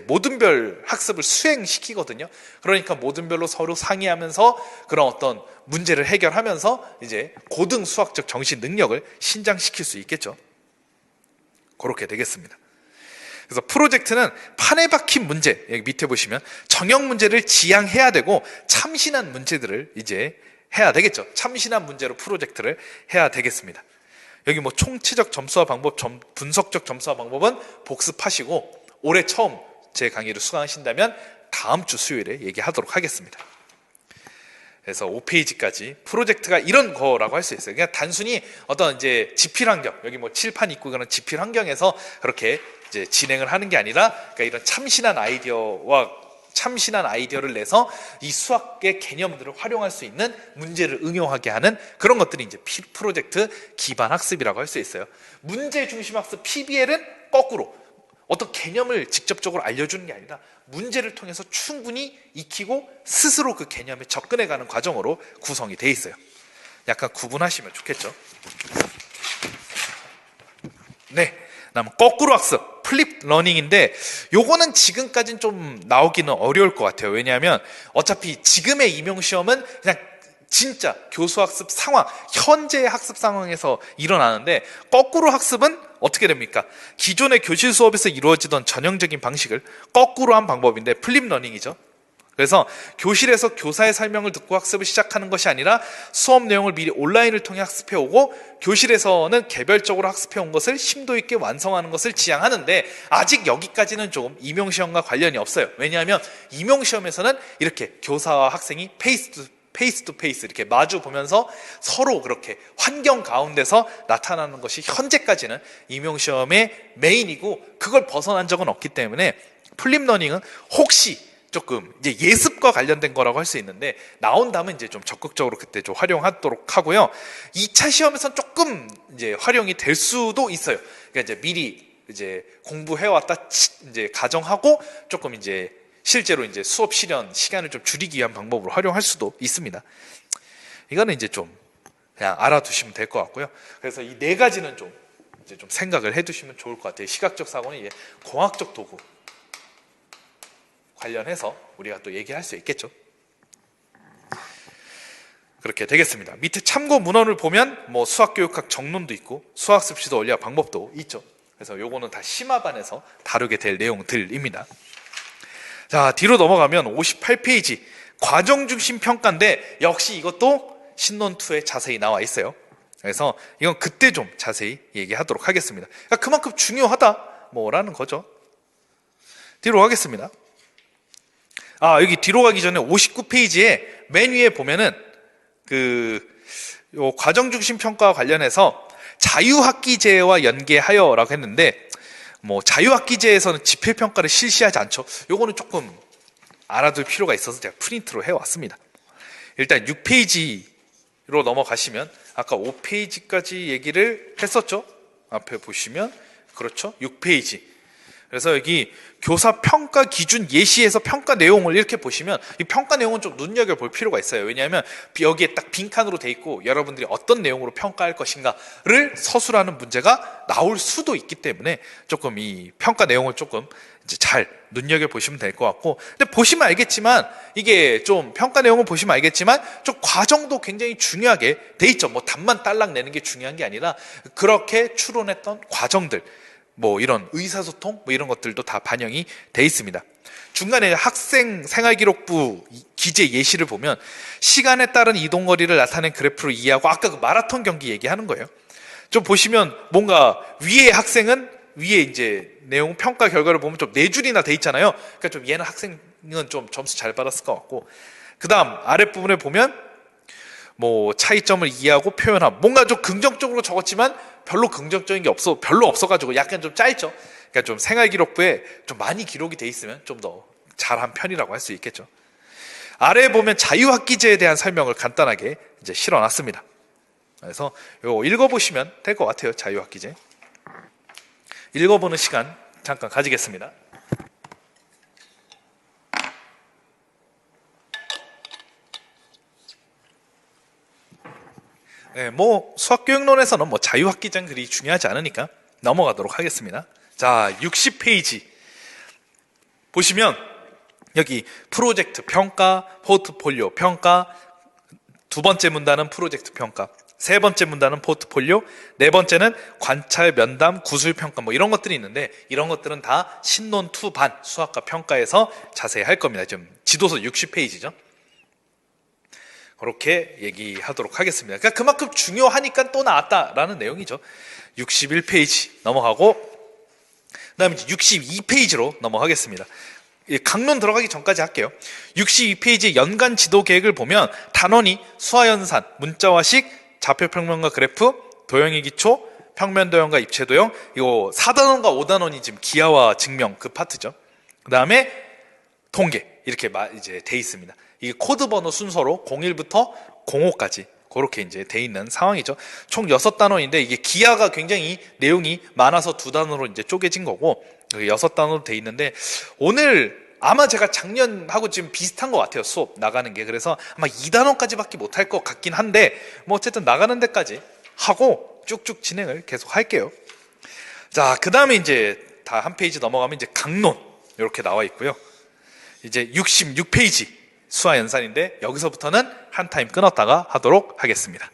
모든별 학습을 수행시키거든요. 그러니까 모든별로 서로 상의하면서 그런 어떤 문제를 해결하면서 이제 고등 수학적 정신 능력을 신장시킬 수 있겠죠. 그렇게 되겠습니다. 그래서 프로젝트는 판에 박힌 문제, 여기 밑에 보시면 정형 문제를 지향해야 되고 참신한 문제들을 이제 해야 되겠죠. 참신한 문제로 프로젝트를 해야 되겠습니다. 여기 총체적 점수화 방법, 분석적 점수화 방법은 복습하시고 올해 처음 제 강의를 수강하신다면 다음 주 수요일에 얘기하도록 하겠습니다. 그래서 5페이지까지 프로젝트가 이런 거라고 할 수 있어요. 그냥 단순히 어떤 이제 지필 환경, 여기 칠판 있고 그런 지필 환경에서 그렇게 이제 진행을 하는 게 아니라, 그러니까 이런 참신한 아이디어를 내서 이 수학의 개념들을 활용할 수 있는 문제를 응용하게 하는 그런 것들이 이제 프로젝트 기반 학습이라고 할 수 있어요. 문제 중심 학습 PBL은 거꾸로 어떤 개념을 직접적으로 알려주는 게 아니라 문제를 통해서 충분히 익히고 스스로 그 개념에 접근해가는 과정으로 구성이 돼 있어요. 약간 구분하시면 좋겠죠. 네, 그다음 거꾸로 학습, 플립 러닝인데 요거는 지금까지는 좀 나오기는 어려울 것 같아요. 왜냐하면 어차피 지금의 임용시험은 그냥 진짜 교수학습 상황, 현재의 학습 상황에서 일어나는데, 거꾸로 학습은 어떻게 됩니까? 기존의 교실 수업에서 이루어지던 전형적인 방식을 거꾸로 한 방법인데 플립 러닝이죠. 그래서 교실에서 교사의 설명을 듣고 학습을 시작하는 것이 아니라 수업 내용을 미리 온라인을 통해 학습해오고 교실에서는 개별적으로 해온 것을 심도 있게 완성하는 것을 지향하는데, 아직 여기까지는 조금 임용시험과 관련이 없어요. 왜냐하면 임용시험에서는 이렇게 교사와 학생이 페이스 투 페이스 이렇게 마주 보면서 서로 그렇게 환경 가운데서 나타나는 것이 현재까지는 임용시험의 메인이고, 그걸 벗어난 적은 없기 때문에 플립 러닝은 혹시 조금 이제 예습과 관련된 거라고 할 수 있는데, 나온다면 이제 좀 적극적으로 그때 좀 활용하도록 하고요. 2차 시험에서는 조금 이제 활용이 될 수도 있어요. 그러니까 이제 미리 이제 공부해왔다 이제 가정하고 조금 이제 실제로 이제 수업 실현 시간을 좀 줄이기 위한 방법으로 활용할 수도 있습니다. 이거는 이제 좀 그냥 알아두시면 될 것 같고요. 그래서 이 네 가지는 좀 이제 좀 생각을 해두시면 좋을 것 같아요. 시각적 사고는 이제 공학적 도구 관련해서 우리가 또 얘기할 수 있겠죠. 그렇게 되겠습니다. 밑에 참고 문헌을 보면 뭐 수학교육학 정론도 있고 수학습시도 원리학 방법도 있죠. 그래서 요거는 다 심화반에서 다루게 될 내용들입니다. 자, 뒤로 넘어가면 58페이지 과정중심 평가인데 역시 이것도 신논2에 자세히 나와 있어요. 그래서 이건 그때 좀 자세히 얘기하도록 하겠습니다. 그러니까 그만큼 중요하다 뭐라는 거죠. 뒤로 가겠습니다. 여기 뒤로 가기 전에 59페이지에 맨 위에 보면은 요 과정중심 평가와 관련해서 자유학기제와 연계하여라고 했는데 뭐 자유학기제에서는 지필평가를 실시하지 않죠. 요거는 조금 알아둘 필요가 있어서 제가 프린트로 해왔습니다. 일단 6페이지로 넘어가시면 아까 5페이지까지 얘기를 했었죠. 앞에 보시면 그렇죠. 6페이지. 그래서 여기 교사 평가 기준 예시에서 평가 내용을 이렇게 보시면 이 평가 내용은 좀 눈여겨볼 필요가 있어요. 왜냐하면 여기에 딱 빈칸으로 돼 있고 여러분들이 어떤 내용으로 평가할 것인가를 서술하는 문제가 나올 수도 있기 때문에 조금 이 평가 내용을 조금 이제 잘 눈여겨보시면 될 것 같고, 근데 보시면 알겠지만 이게 좀 평가 내용을 보시면 알겠지만 좀 과정도 굉장히 중요하게 돼 있죠. 뭐 답만 딸랑 내는 게 중요한 게 아니라 그렇게 추론했던 과정들, 뭐 이런 의사소통 뭐 이런 것들도 다 반영이 돼 있습니다. 중간에 학생 생활기록부 기재 예시를 보면 시간에 따른 이동거리를 나타낸 그래프로 이해하고 아까 그 마라톤 경기 얘기하는 거예요. 좀 보시면 뭔가 위에 학생은 위에 이제 내용 평가 결과를 보면 좀 4줄이나 돼 있잖아요. 그러니까 좀 얘는 학생은 좀 점수 잘 받았을 것 같고, 그 다음 아랫부분에 보면 뭐 차이점을 이해하고 표현함, 뭔가 좀 긍정적으로 적었지만 별로 긍정적인 게 별로 없어가지고 약간 좀 짧죠. 그러니까 좀 생활기록부에 좀 많이 기록이 돼 있으면 좀 더 잘한 편이라고 할 수 있겠죠. 아래에 보면 자유학기제에 대한 설명을 간단하게 이제 실어놨습니다. 그래서 이거 읽어보시면 될 것 같아요. 자유학기제 읽어보는 시간 잠깐 가지겠습니다. 네, 뭐 수학교육론에서는 뭐 자유학기제는 그리 중요하지 않으니까 넘어가도록 하겠습니다. 자, 60페이지 보시면 여기 프로젝트 평가, 포트폴리오 평가, 두 번째 문단은 프로젝트 평가, 세 번째 문단은 포트폴리오, 네 번째는 관찰, 면담, 구술 평가 뭐 이런 것들이 있는데 이런 것들은 다 신논2 반 수학과 평가에서 자세히 할 겁니다. 지금 지도서 60페이지죠. 그렇게 얘기하도록 하겠습니다. 그러니까 그만큼 중요하니까 또 나왔다라는 내용이죠. 61페이지 넘어가고 그다음에 62페이지로 넘어가겠습니다. 강론 들어가기 전까지 할게요. 62페이지 연간 지도 계획을 보면 단원이 수화연산, 문자화식, 좌표평면과 그래프, 도형의 기초, 평면 도형과 입체 도형, 이거 4단원과 5단원이 지금 기하와 증명 그 파트죠. 그 다음에 통계 이렇게 이제 돼 있습니다. 이게 코드 번호 순서로 01부터 05까지 그렇게 이제 돼 있는 상황이죠. 총 6단원인데 이게 기하가 굉장히 내용이 많아서 2단원으로 이제 쪼개진 거고 6단원으로 돼 있는데 오늘 아마 제가 작년하고 지금 비슷한 것 같아요. 수업 나가는 게. 그래서 아마 2단원까지밖에 못할 것 같긴 한데 뭐 어쨌든 나가는 데까지 하고 쭉쭉 진행을 계속 할게요. 자, 그 다음에 이제 다 한 페이지 넘어가면 이제 강론 이렇게 나와 있고요. 이제 66페이지 수화연산인데 여기서부터는 한 타임 끊었다가 하도록 하겠습니다.